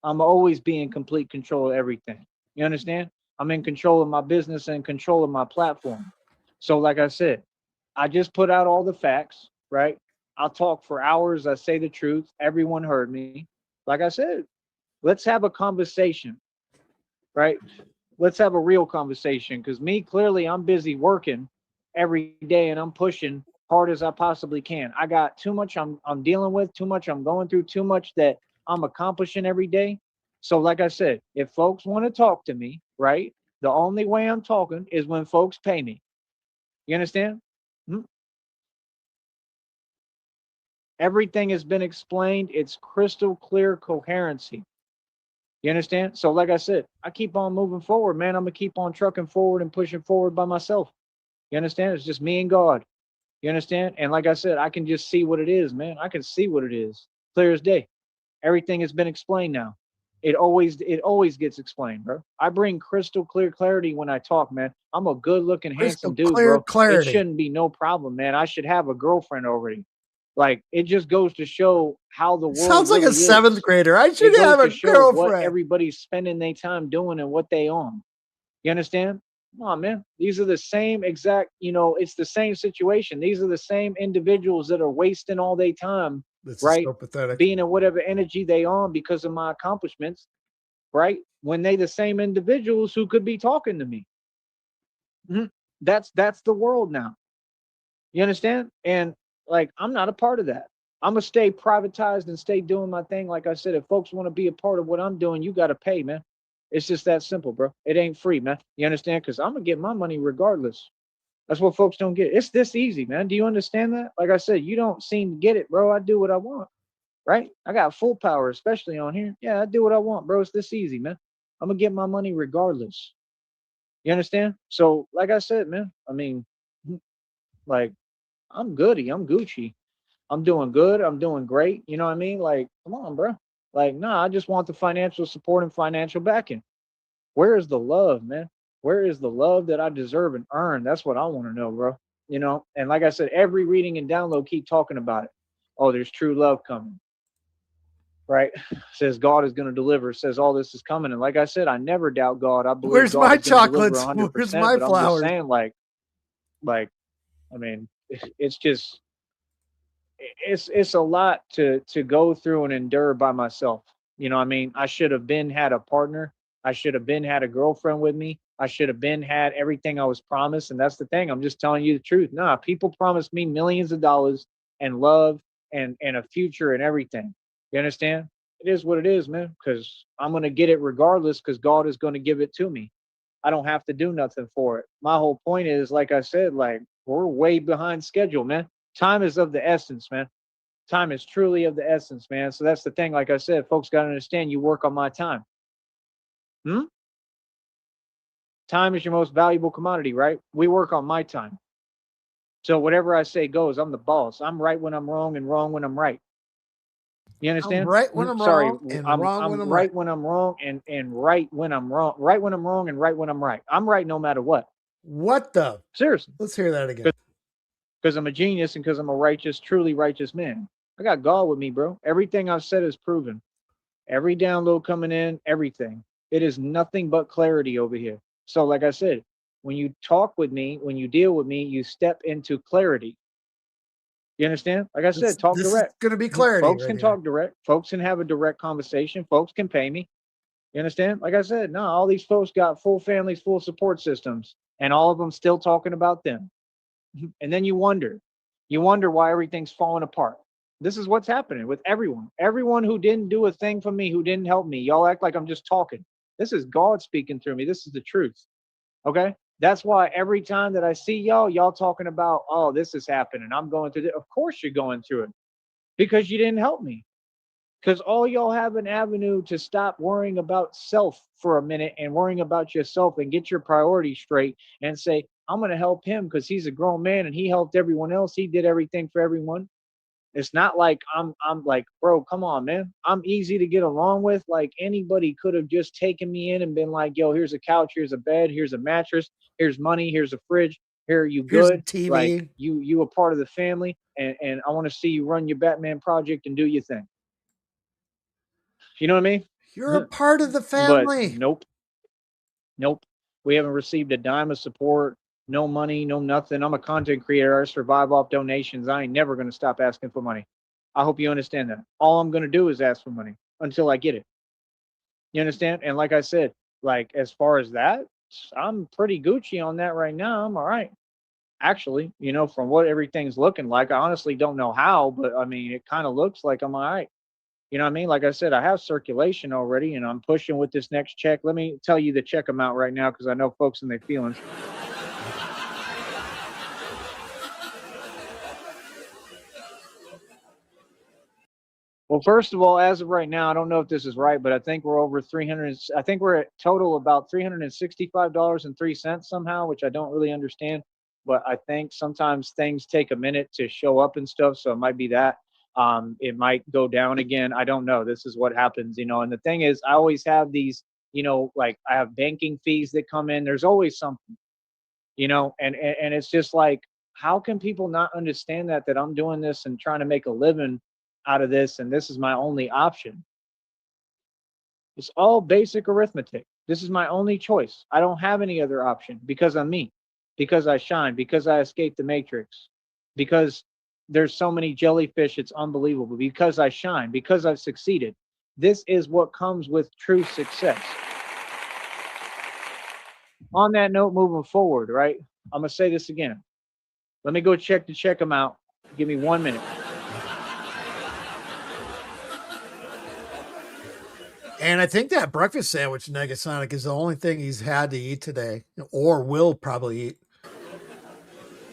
I'm always be in complete control of everything. You understand? I'm in control of my business and control of my platform. So like I said, I just put out all the facts, right? I'll talk for hours. I say the truth. Everyone heard me. Like I said, let's have a conversation, right? Let's have a real conversation. Because me, clearly, I'm busy working every day and I'm pushing hard as I possibly can. I got too much I'm dealing with, too much I'm going through, too much that I'm accomplishing every day. So, like I said, if folks want to talk to me, right, the only way I'm talking is when folks pay me. You understand? Hmm? Everything has been explained. It's crystal clear coherency. You understand? So, like I said, I keep on moving forward, man. I'm gonna keep on trucking forward and pushing forward by myself. You understand? It's just me and God. You understand? And like I said, I can just see what it is, man. I can see what it is, clear as day. Everything has been explained now. It always gets explained, bro. I bring crystal clear clarity when I talk, man. I'm a good looking, Crystal handsome dude, clear bro. It clarity. shouldn't be no problem, man. I should have a girlfriend already. Like, it just goes to show how the world Sounds like really a seventh is. grader. I It should goes have to a show what girlfriend. everybody's spending their time doing and what they on. You understand? Come on, man. These are the same exact, it's the same situation. These are the same individuals that are wasting all their time, This right? is so pathetic. Being in whatever energy they on because of my accomplishments, right? When they the same individuals who could be talking to me. Mhm. That's the world now. You understand? And like, I'm not a part of that. I'm gonna stay privatized and stay doing my thing. Like I said, if folks want to be a part of what I'm doing, you got to pay, man. It's just that simple, bro. It ain't free, man. You understand? Because I'm gonna get my money regardless. That's what folks don't get. It's this easy, man. Do you understand that? Like I said, you don't seem to get it, bro. I do what I want, right? I got full power, especially on here. Yeah, I do what I want, bro. It's this easy, man. I'm gonna get my money regardless. You understand? So, like I said, man, I mean, like, I'm goody. I'm Gucci. I'm doing good. I'm doing great. You know what I mean? Like, come on, bro. Like, nah, I just want the financial support and financial backing. Where is the love, man? Where is the love that I deserve and earn? That's what I want to know, bro. And like I said, every reading and download keep talking about it. Oh, there's true love coming, right? Says God is going to deliver. Says all this is coming. And like I said, I never doubt God. I believe Where's God my is going to deliver chocolates? 100%. Where's my But I'm just flowers? saying, like, I mean, it's just, it's a lot to go through and endure by myself. You know what I mean? I should have been had a partner. I should have been had a girlfriend with me. I should have been had everything I was promised. And that's the thing. I'm just telling you the truth. Nah, people promised me millions of dollars and love and a future and everything. You understand? It is what it is, man. Because I'm gonna get it regardless, because God is gonna give it to me. I don't have to do nothing for it. My whole point is, like I said, like, we're way behind schedule, man. Time is of the essence, man. Time is truly of the essence, man. So that's the thing. Like I said, folks got to understand, you work on my time. Time is your most valuable commodity, right? We work on my time. So whatever I say goes. I'm the boss. I'm right when I'm wrong and wrong when I'm right. You understand? I'm right when I'm Sorry, wrong and wrong I'm when I'm right when I'm wrong and right when I'm wrong. Right when I'm wrong and right when I'm right. I'm right no matter what. What the? Seriously. Let's hear that again. Because I'm a genius and because I'm a righteous, truly righteous man. I got God with me, bro. Everything I've said is proven. Every download coming in, everything. It is nothing but clarity over here. So, like I said, when you talk with me, when you deal with me, you step into clarity. You understand? Like I said, talk This direct. is going to be clarity. Folks right can here. talk direct. Folks can have a direct conversation. Folks can pay me. You understand? Like I said, no, all these folks got full families, full support systems, and all of them still talking about them. And then you wonder why everything's falling apart. This is what's happening with everyone. Everyone who didn't do a thing for me, who didn't help me. Y'all act like I'm just talking. This is God speaking through me. This is the truth. Okay? That's why every time that I see y'all talking about, oh, this is happening. I'm going through it. Of course you're going through it because you didn't help me. Because all y'all have an avenue to stop worrying about self for a minute and worrying about yourself and get your priorities straight and say, I'm going to help him because he's a grown man and he helped everyone else. He did everything for everyone. It's not like I'm like, bro, come on, man. I'm easy to get along with. Like, anybody could have just taken me in and been like, yo, here's a couch, here's a bed, here's a mattress, here's money, here's a fridge. Here, you Here's a good? TV. Like, you a part of the family, and I want to see you run your Batman project and do your thing. You know what I mean? You're a part of the But family. nope. We haven't received a dime of support, no money, no nothing. I'm a content creator. I survive off donations. I ain't never going to stop asking for money. I hope you understand that. All I'm going to do is ask for money until I get it. You understand? And like I said, like as far as that, I'm pretty Gucci on that right now. I'm all right. Actually, you know, from what everything's looking like, I honestly don't know how, but I mean, it kind of looks like I'm all right. You know what I mean? Like I said, I have circulation already and I'm pushing with this next check. Let me tell you the check amount right now because I know folks in their feelings. Well, first of all, as of right now, I don't know if this is right, but I think we're over 300. I think we're at total about $365.03 somehow, which I don't really understand. But I think sometimes things take a minute to show up and stuff. So it might be that. It might go down again. I don't know. This is what happens, you know. And the thing is, I always have these, you know, like I have banking fees that come in. There's always something, you know, and it's just like, how can people not understand that I'm doing this and trying to make a living out of this, and this is my only option? It's all basic arithmetic. This is my only choice. I don't have any other option because I'm me, because I shine, because I escaped the matrix, because there's so many jellyfish, it's unbelievable, because I shine, because I've succeeded. This is what comes with true success. On that note, moving forward, right? I'm gonna say this again. Let me go check them out. Give me 1 minute. And I think that breakfast sandwich, Negasonic, is the only thing he's had to eat today, or will probably eat.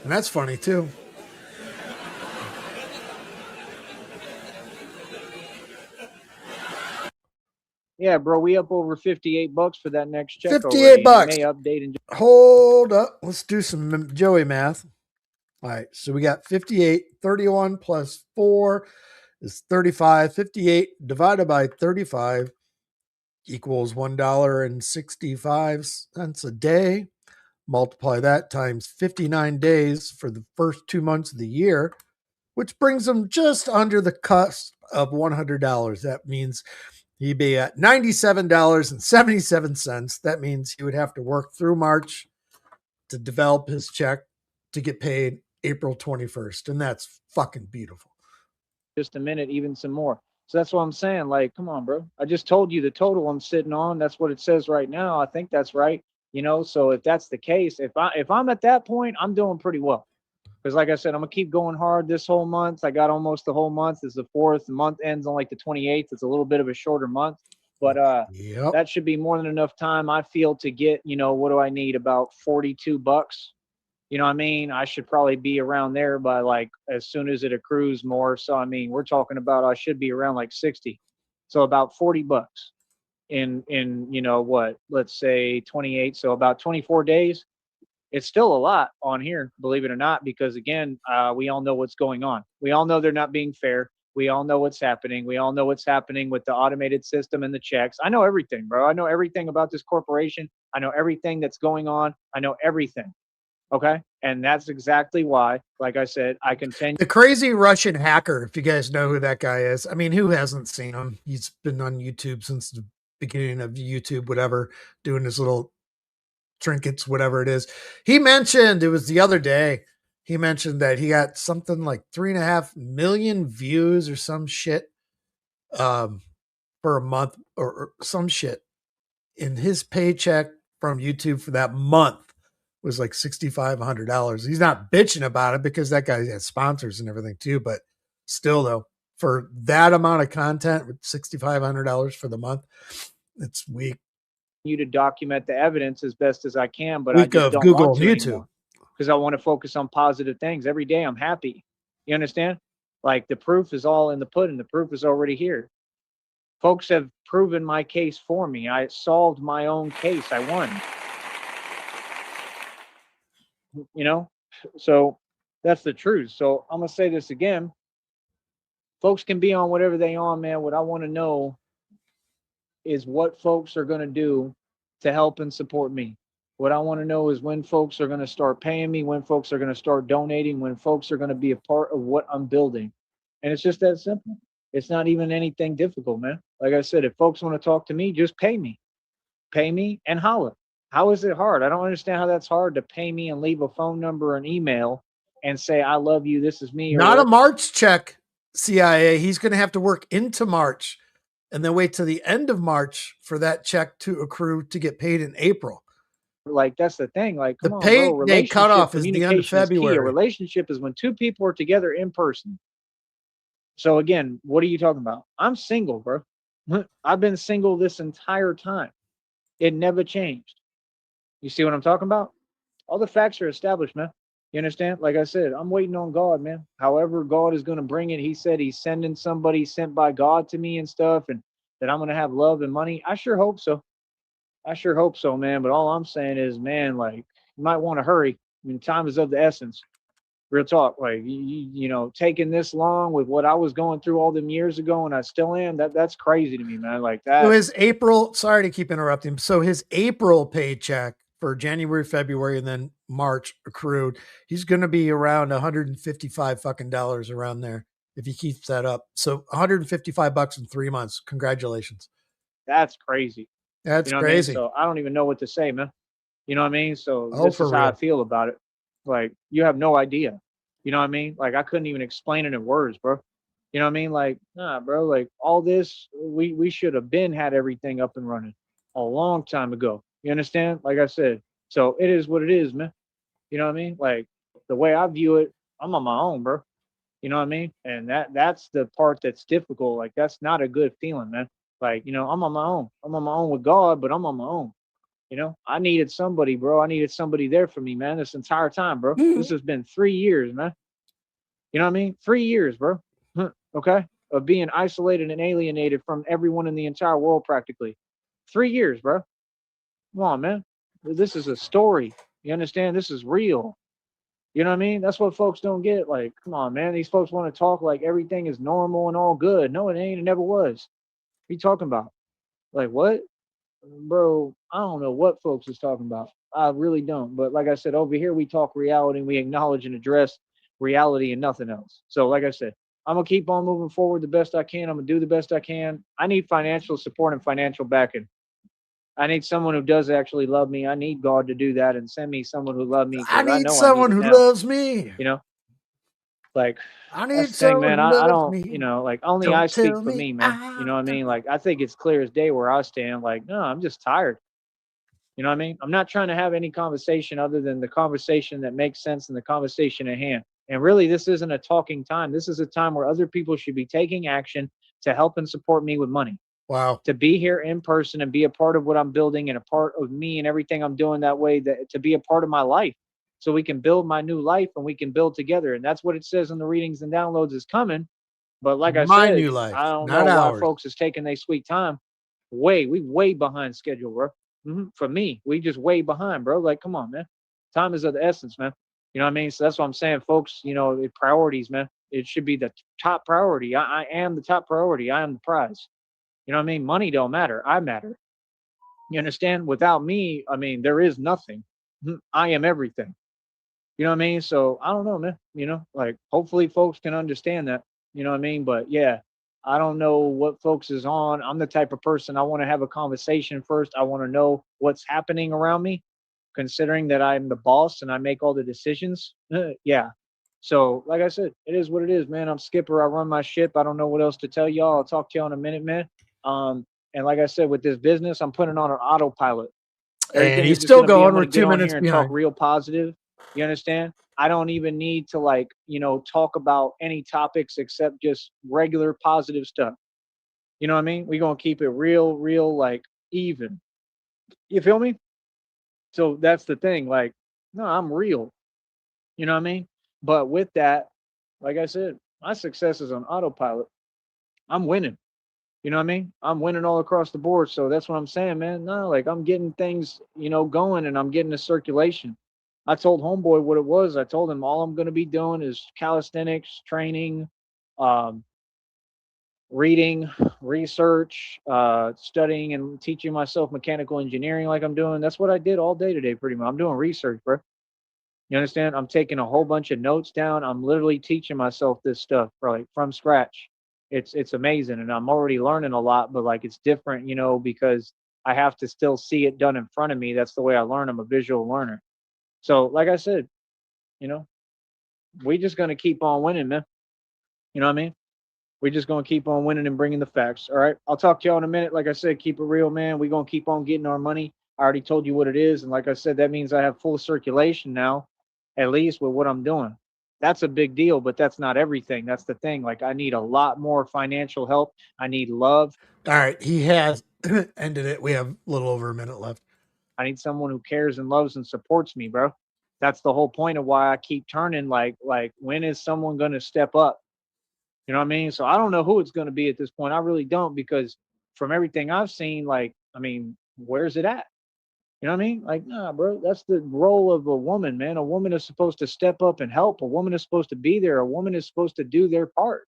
And that's funny too. Yeah, bro, we up over $58 for that next check. $58. May update in Hold up. Let's do some Joey math. All right. So we got 58, 31 plus 4 is 35. 58 divided by 35 equals $1.65 a day. Multiply that times 59 days for the first 2 months of the year, which brings them just under the cusp of $100. That means he'd be at $97.77. That means he would have to work through March to develop his check to get paid April 21st. And that's fucking beautiful. just a minute, even some more. So that's what I'm saying. Like, come on, bro. I just told you the total I'm sitting on. That's what it says right now. I think that's right. You know, so if that's the case, if I'm at that point, I'm doing pretty well. Because like I said, I'm gonna keep going hard this whole month. I got almost the whole month. It's the 4th. The month ends on like the 28th. It's a little bit of a shorter month. But Yep. that should be more than enough time, I feel, to get, you know, what do I need? About $42. You know what I mean? I should probably be around there by like as soon as it accrues more. So I mean, we're talking about I should be around like 60. So about $40 in you know what, let's say 28. So about 24 days. It's still a lot on here, believe it or not, because again, we all know what's going on. We all know they're not being fair. We all know what's happening. We all know what's happening with the automated system and the checks. I know everything, bro. I know everything about this corporation. I know everything that's going on. I know everything. Okay. And that's exactly why, like I said, I continue. The crazy Russian hacker, if you guys know who that guy is. I mean, who hasn't seen him? He's been on YouTube since the beginning of YouTube, whatever, doing his little trinkets, whatever it is. He mentioned, it was the other day, he mentioned that he got something like 3.5 million views or some shit for a month or some shit. And his paycheck from YouTube for that month was like $6,500. He's not bitching about it because that guy has sponsors and everything too. But still, though, for that amount of content with $6,500 for the month, it's weak. You to document the evidence as best as I can, but Week I just of don't Google want to and YouTube. anymore because I want to focus on positive things. Every day I'm happy. You understand? Like the proof is all in the pudding. The proof is already here. Folks have proven my case for me. I solved my own case. I won. You know? So that's the truth. So I'm going to say this again. Folks can be on whatever they on, man. What I want to know is what folks are going to do to help and support me. What I want to know is when folks are going to start paying me, when folks are going to start donating, when folks are going to be a part of what I'm building. And it's just that simple. It's not even anything difficult, man. Like I said, if folks want to talk to me, just pay me and holler. How is it hard? I don't understand how that's hard to pay me and leave a phone number or an email and say, I love you, this is me, or Not a whatever. March check, CIA. He's going to have to work into March and then wait to the end of March for that check to accrue to get paid in April. Like, that's the thing. Like, The come on, bro. pay day Relationship cutoff is the end of communication is key. A February. relationship is when two people are together in person. So again, what are you talking about? I'm single, bro. I've been single this entire time. It never changed. You see what I'm talking about? All the facts are established, man. You understand? Like I said, I'm waiting on God, man. However God is going to bring it, he said he's sending somebody sent by God to me and stuff, and that I'm going to have love and money. I sure hope so. I sure hope so, man. But all I'm saying is, man, like, you might want to hurry. I mean, time is of the essence. Real talk. Like, you know, taking this long with what I was going through all them years ago, and I still am. That's crazy to me, man. Like that. So his April, sorry to keep interrupting. So his April paycheck for January, February, and then March accrued, he's going to be around 155 fucking dollars around there if he keeps that up. So 155 bucks in 3 months. Congratulations. That's crazy. That's You know crazy. what I mean? So I don't even know what to say, man. You know what I mean? So Oh, this for is how I real. feel about it. Like, you have no idea. You know what I mean? Like, I couldn't even explain it in words, bro. You know what I mean? Like, nah, bro. Like, all this, we should have been had everything up and running a long time ago. You understand? Like I said, so it is what it is, man. You know what I mean? Like, the way I view it, I'm on my own, bro. You know what I mean? And that's the part that's difficult. Like, that's not a good feeling, man. Like, you know, I'm on my own. I'm on my own with God, but I'm on my own. You know, I needed somebody, bro. I needed somebody there for me, man, this entire time, bro. This has been 3 years, man. You know what I mean? 3 years, bro. Okay? Of being isolated and alienated from everyone in the entire world practically. 3 years, bro. Come on, man. This is a story. You understand? This is real. You know what I mean? That's what folks don't get. Like, come on, man. These folks want to talk like everything is normal and all good. No, it ain't. It never was. What are you talking about? Like, what? Bro, I don't know what folks is talking about. I really don't. But like I said, over here we talk reality and we acknowledge and address reality and nothing else. So like I said, I'm gonna keep on moving forward the best I can. I'm gonna do the best I can. I need financial support and financial backing. I need someone who does actually love me. I need God to do that and send me someone who loves me I because I need know I need someone it who now. loves me. You know, like I that's need the thing, someone man. who I loves don't, me. like only I Don't speak tell for me me, man. You know what I mean? Like I think it's clear as day where I stand. Like, no, I'm just tired. You know what I mean? I'm not trying to have any conversation other than the conversation that makes sense and the conversation at hand. And really, this isn't a talking time. This is a time where other people should be taking action to help and support me with money, Wow. to be here in person and be a part of what I'm building and a part of me and everything I'm doing that way, that to be a part of my life so we can build my new life and we can build together. And that's what it says in the readings and downloads is coming. But like I My said, new life, I don't not know why ours. folks is taking their sweet time. We way behind schedule, bro. For me, we just way behind, bro. Like, come on, man. Time is of the essence, man. You know what I mean? So that's what I'm saying, folks. You know, priorities, man. It should be the top priority. I am the top priority. I am the prize. You know what I mean? Money don't matter. I matter. You understand? Without me, I mean, there is nothing. I am everything. You know what I mean? So I don't know, man. You know, like hopefully folks can understand that. You know what I mean? But yeah, I don't know what folks is on. I'm the type of person I want to have a conversation first. I want to know what's happening around me, considering that I'm the boss and I make all the decisions. Yeah. So, like I said, it is what it is, man. I'm skipper. I run my ship. I don't know what else to tell y'all. I'll talk to y'all in a minute, man. And like I said, with this business, I'm putting on an autopilot. And Everything is he's just still going to be, I'm going. going We're to get 2 on minutes here and talk behind. real positive. You understand? I don't even need to, like, talk about any topics except just regular positive stuff. You know what I mean? We're going to keep it real, like, even. You feel me? So that's the thing. Like, no, I'm real. You know what I mean? But with that, like I said, my success is on autopilot. I'm winning. You know what I mean? I'm winning all across the board. So that's what I'm saying, man. No, like I'm getting things, going and I'm getting a circulation. I told Homeboy what it was. I told him all I'm going to be doing is calisthenics, training, um, reading, research, studying and teaching myself mechanical engineering like I'm doing. That's what I did all day today, pretty much. I'm doing research, bro. You understand? I'm taking a whole bunch of notes down. I'm literally teaching myself this stuff like from scratch. It's amazing, and I'm already learning a lot. But like it's different, because I have to still see it done in front of me. That's the way I learn. I'm a visual learner. So like I said, you know, we just going to keep on winning, man. You know what I mean? We're just going to keep on winning and bringing the facts. All right. I'll talk to y'all in a minute. Like I said, keep it real, man. We're going to keep on getting our money. I already told you what it is. And like I said, that means I have full circulation now, at least with what I'm doing. That's a big deal, but that's not everything. That's the thing. Like, I need a lot more financial help. I need love. All right. He has ended it. We have a little over a minute left. I need someone who cares and loves and supports me, bro. That's the whole point of why I keep turning. Like when is someone going to step up? You know what I mean? So I don't know who it's going to be at this point. I really don't, because from everything I've seen, like, I mean, where's it at? You know what I mean? Like, nah, bro, that's the role of a woman, man. A woman is supposed to step up and help. A woman is supposed to be there. A woman is supposed to do their part,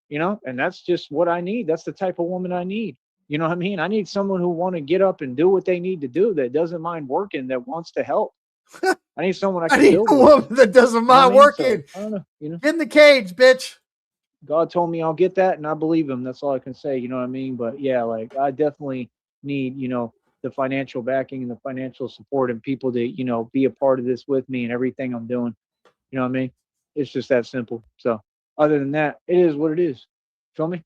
you know? And that's just what I need. That's the type of woman I need. You know what I mean? I need someone who want to get up and do what they need to do, that doesn't mind working, that wants to help. I need someone I can build a woman that doesn't mind working. So, I don't know, you know? Get in the cage, bitch. God told me I'll get that, and I believe him. That's all I can say. You know what I mean? But yeah, like, I definitely need, you know, the financial backing and the financial support and people to, you know, be a part of this with me and everything I'm doing. You know what I mean? It's just that simple. So other than that, it is what it is. Feel me?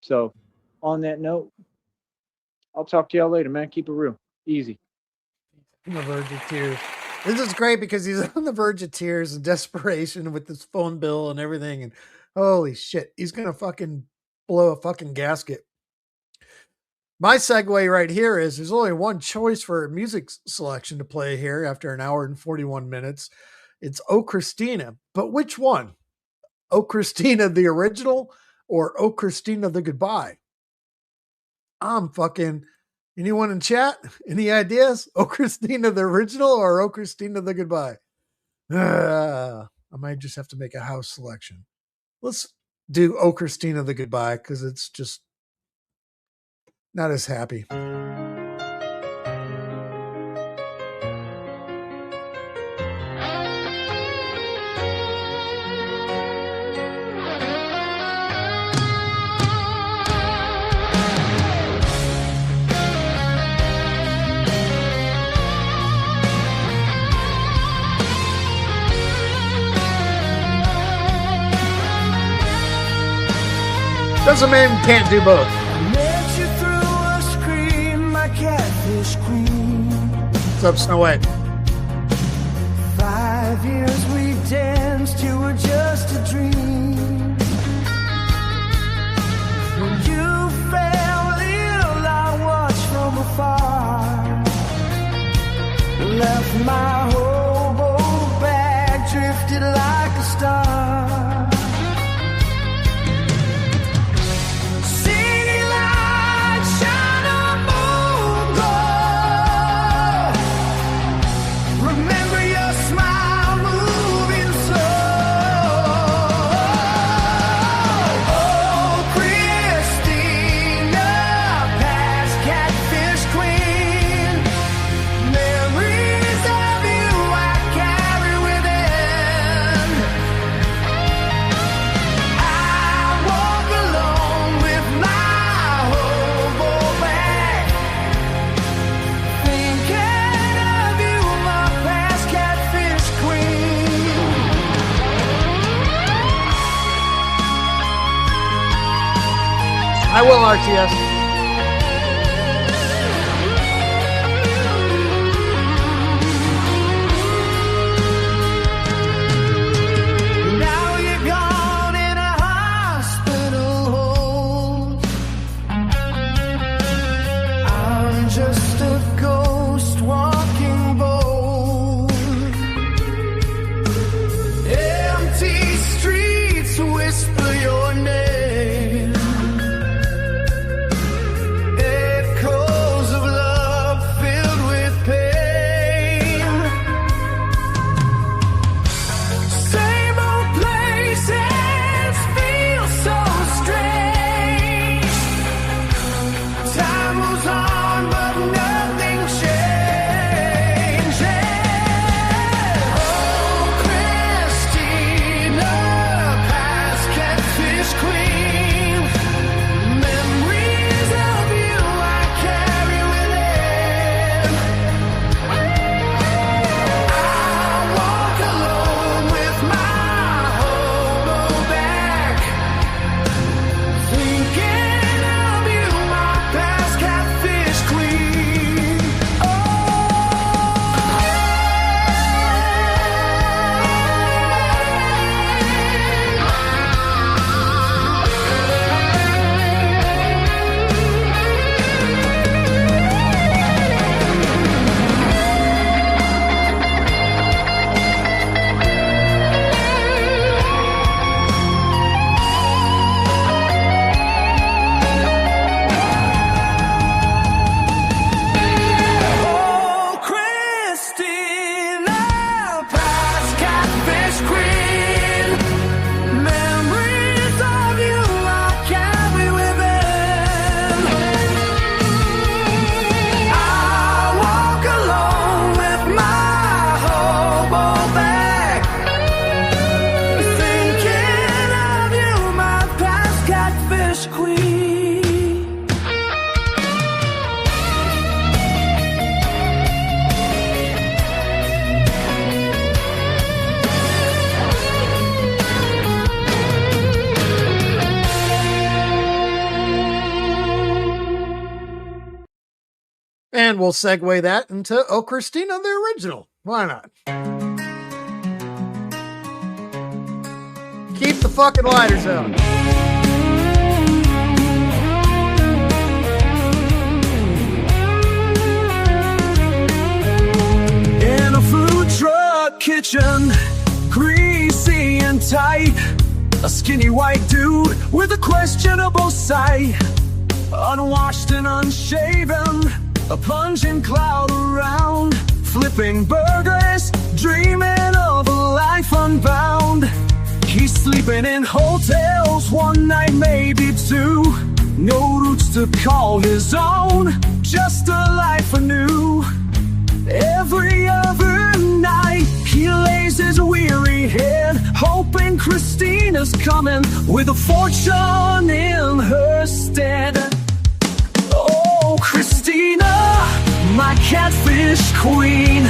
So on that note, I'll talk to y'all later, man. Keep it real. Easy. On the verge of tears. This is great because he's on the verge of tears and desperation with this phone bill and everything. And holy shit, he's going to fucking blow a fucking gasket. My segue right here is there's only one choice for music selection to play here after an hour and 41 minutes. It's Oh Christina. But which one? Oh Christina, the original, or Oh Christina, the Goodbye? I'm fucking... Anyone in chat? Any ideas? Oh Christina, the original, or Oh Christina, the Goodbye? I might just have to make a house selection. Let's do Oh Christina, the Goodbye, because it's just not as happy. Doesn't mean can't do both. Met you through a screen, my catfish queen. What's up, Snow White? 5 years we danced, you were just a dream. When you fell ill, I watched from afar. Left my hobo bag, drifted like a star. I will, RTS. Time moves on, but nothing changes. And we'll segue that into Oh Christina, the original. Why not? Keep the fucking lighters out. In a food truck kitchen, greasy and tight, a skinny white dude with a questionable sight, unwashed and unshaven, a pungent cloud around, flipping burgers, dreaming of a life unbound. He's sleeping in hotels, one night, maybe two. No roots to call his own, just a life anew. Every other night, he lays his weary head, hoping Christina's coming with a fortune in her stead. Oh, Christina, my catfish queen,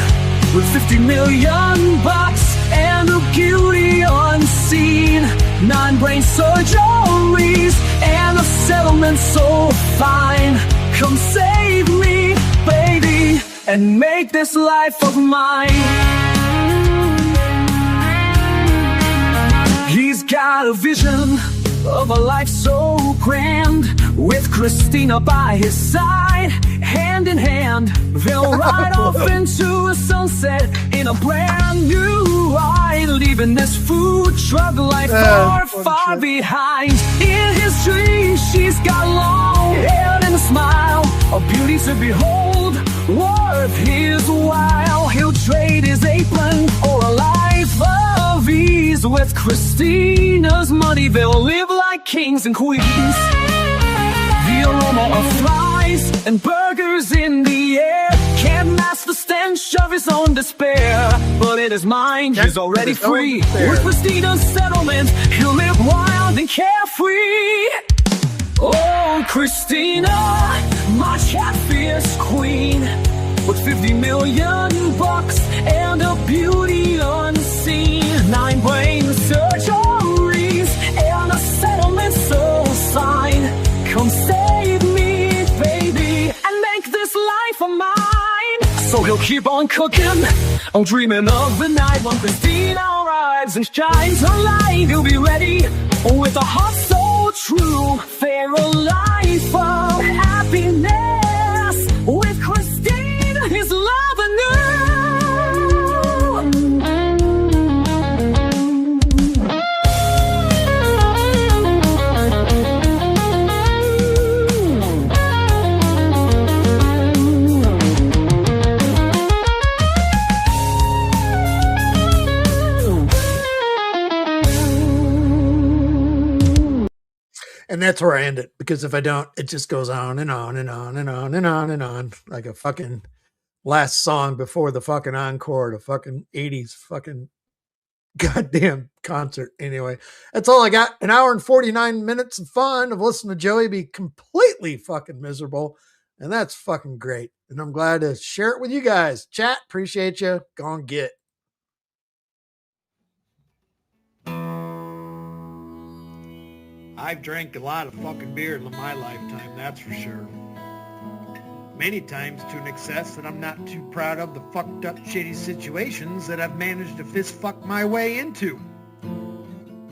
with 50 million bucks and a beauty unseen, 9 brain surgeries and a settlement so fine. Come save me, baby, and make this life of mine. He's got a vision of a life so grand, with Christina by his side, hand in hand. They'll ride off into a sunset in a brand new ride, leaving this food truck life far behind. In his dreams, she's got long hair and a smile, a beauty to behold, worth his while. He'll trade his apron or a life of ease. With Christina's money, they'll live like kings and queens. The aroma of fries and burgers in the air can't mask the stench of his own despair. But in his mind, he's already free. With Christina's settlement, he'll live wild and carefree. Oh, Christina, my catfish queen, with 50 million bucks and a beauty unseen, 9 brain surgeries and a settlement so fine. Come save me, baby, and make this life of mine. So he'll keep on cooking, I'm dreaming of the night when Christina arrives and shines her light. He'll be ready with a heart so true, fair a life of happiness. With Christina, his love anew. And that's where I end it, because if I don't, it just goes on and on and on and on and on and on, like a fucking last song before the fucking encore, the fucking 80s fucking goddamn concert. Anyway, that's all I got. An hour and 49 minutes of fun of listening to Joey be completely fucking miserable. And that's fucking great. And I'm glad to share it with you guys. Chat, appreciate you. Go on, get. I've drank a lot of fucking beer in my lifetime, that's for sure. Many times to an excess that I'm not too proud of the fucked up shitty situations that I've managed to fist fuck my way into.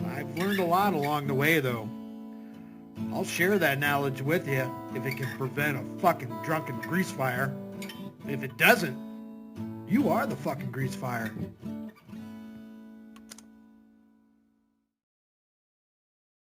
I've learned a lot along the way though. I'll share that knowledge with you if it can prevent a fucking drunken grease fire. If it doesn't, you are the fucking grease fire.